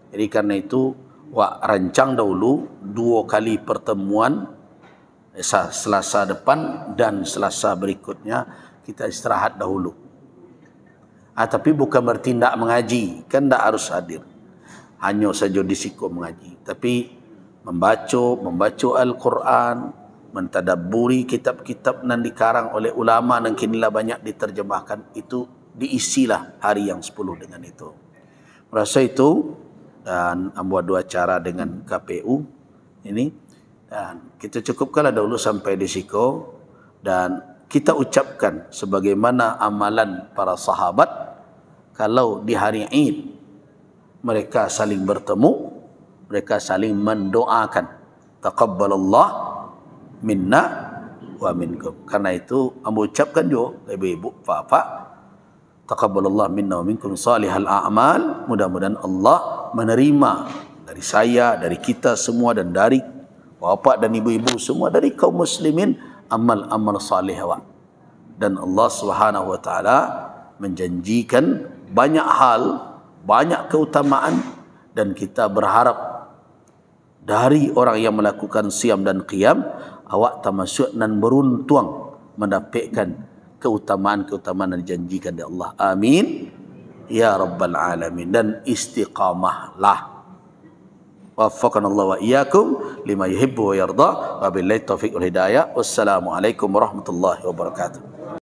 Jadi karena itu wak rancang dahulu 2 kali pertemuan, Selasa depan dan Selasa berikutnya kita istirahat dahulu. Tapi bukan bertindak mengaji, kan tak harus hadir. Hanya saja disiko mengaji, tapi membaca Al-Quran, mentadabburi kitab-kitab yang dikarang oleh ulama dan kinilah banyak diterjemahkan, itu diisilah hari yang 10 dengan itu. Merasa itu dan buat 2 acara dengan KPU ini, dan kita cukupkanlah dahulu sampai di siko, dan kita ucapkan sebagaimana amalan para sahabat kalau di hari Id mereka saling bertemu, mereka saling mendoakan taqabbalallah minna wa minkum. Karena itu ambo ucapkan juga ibu-ibu, bapak, taqabbalallah minna wa minkum salihal a'mal. Mudah-mudahan Allah menerima dari saya, dari kita semua, dan dari bapak dan ibu-ibu semua, dari kaum muslimin, amal-amal salih awak. Dan Allah Subhanahu wa taala menjanjikan banyak hal, banyak keutamaan, dan kita berharap dari orang yang melakukan siam dan qiyam, awak termasuk dan beruntung mendapatkan keutamaan-keutamaan yang dijanjikan oleh Allah. Amin ya rabbal alamin. Dan istiqamahlah. Waffaqana Allah wa iyyakum lima yuhibbu wa yarda. Wabillahi taufiq wal hidayah. Wassalamualaikum warahmatullahi wabarakatuh.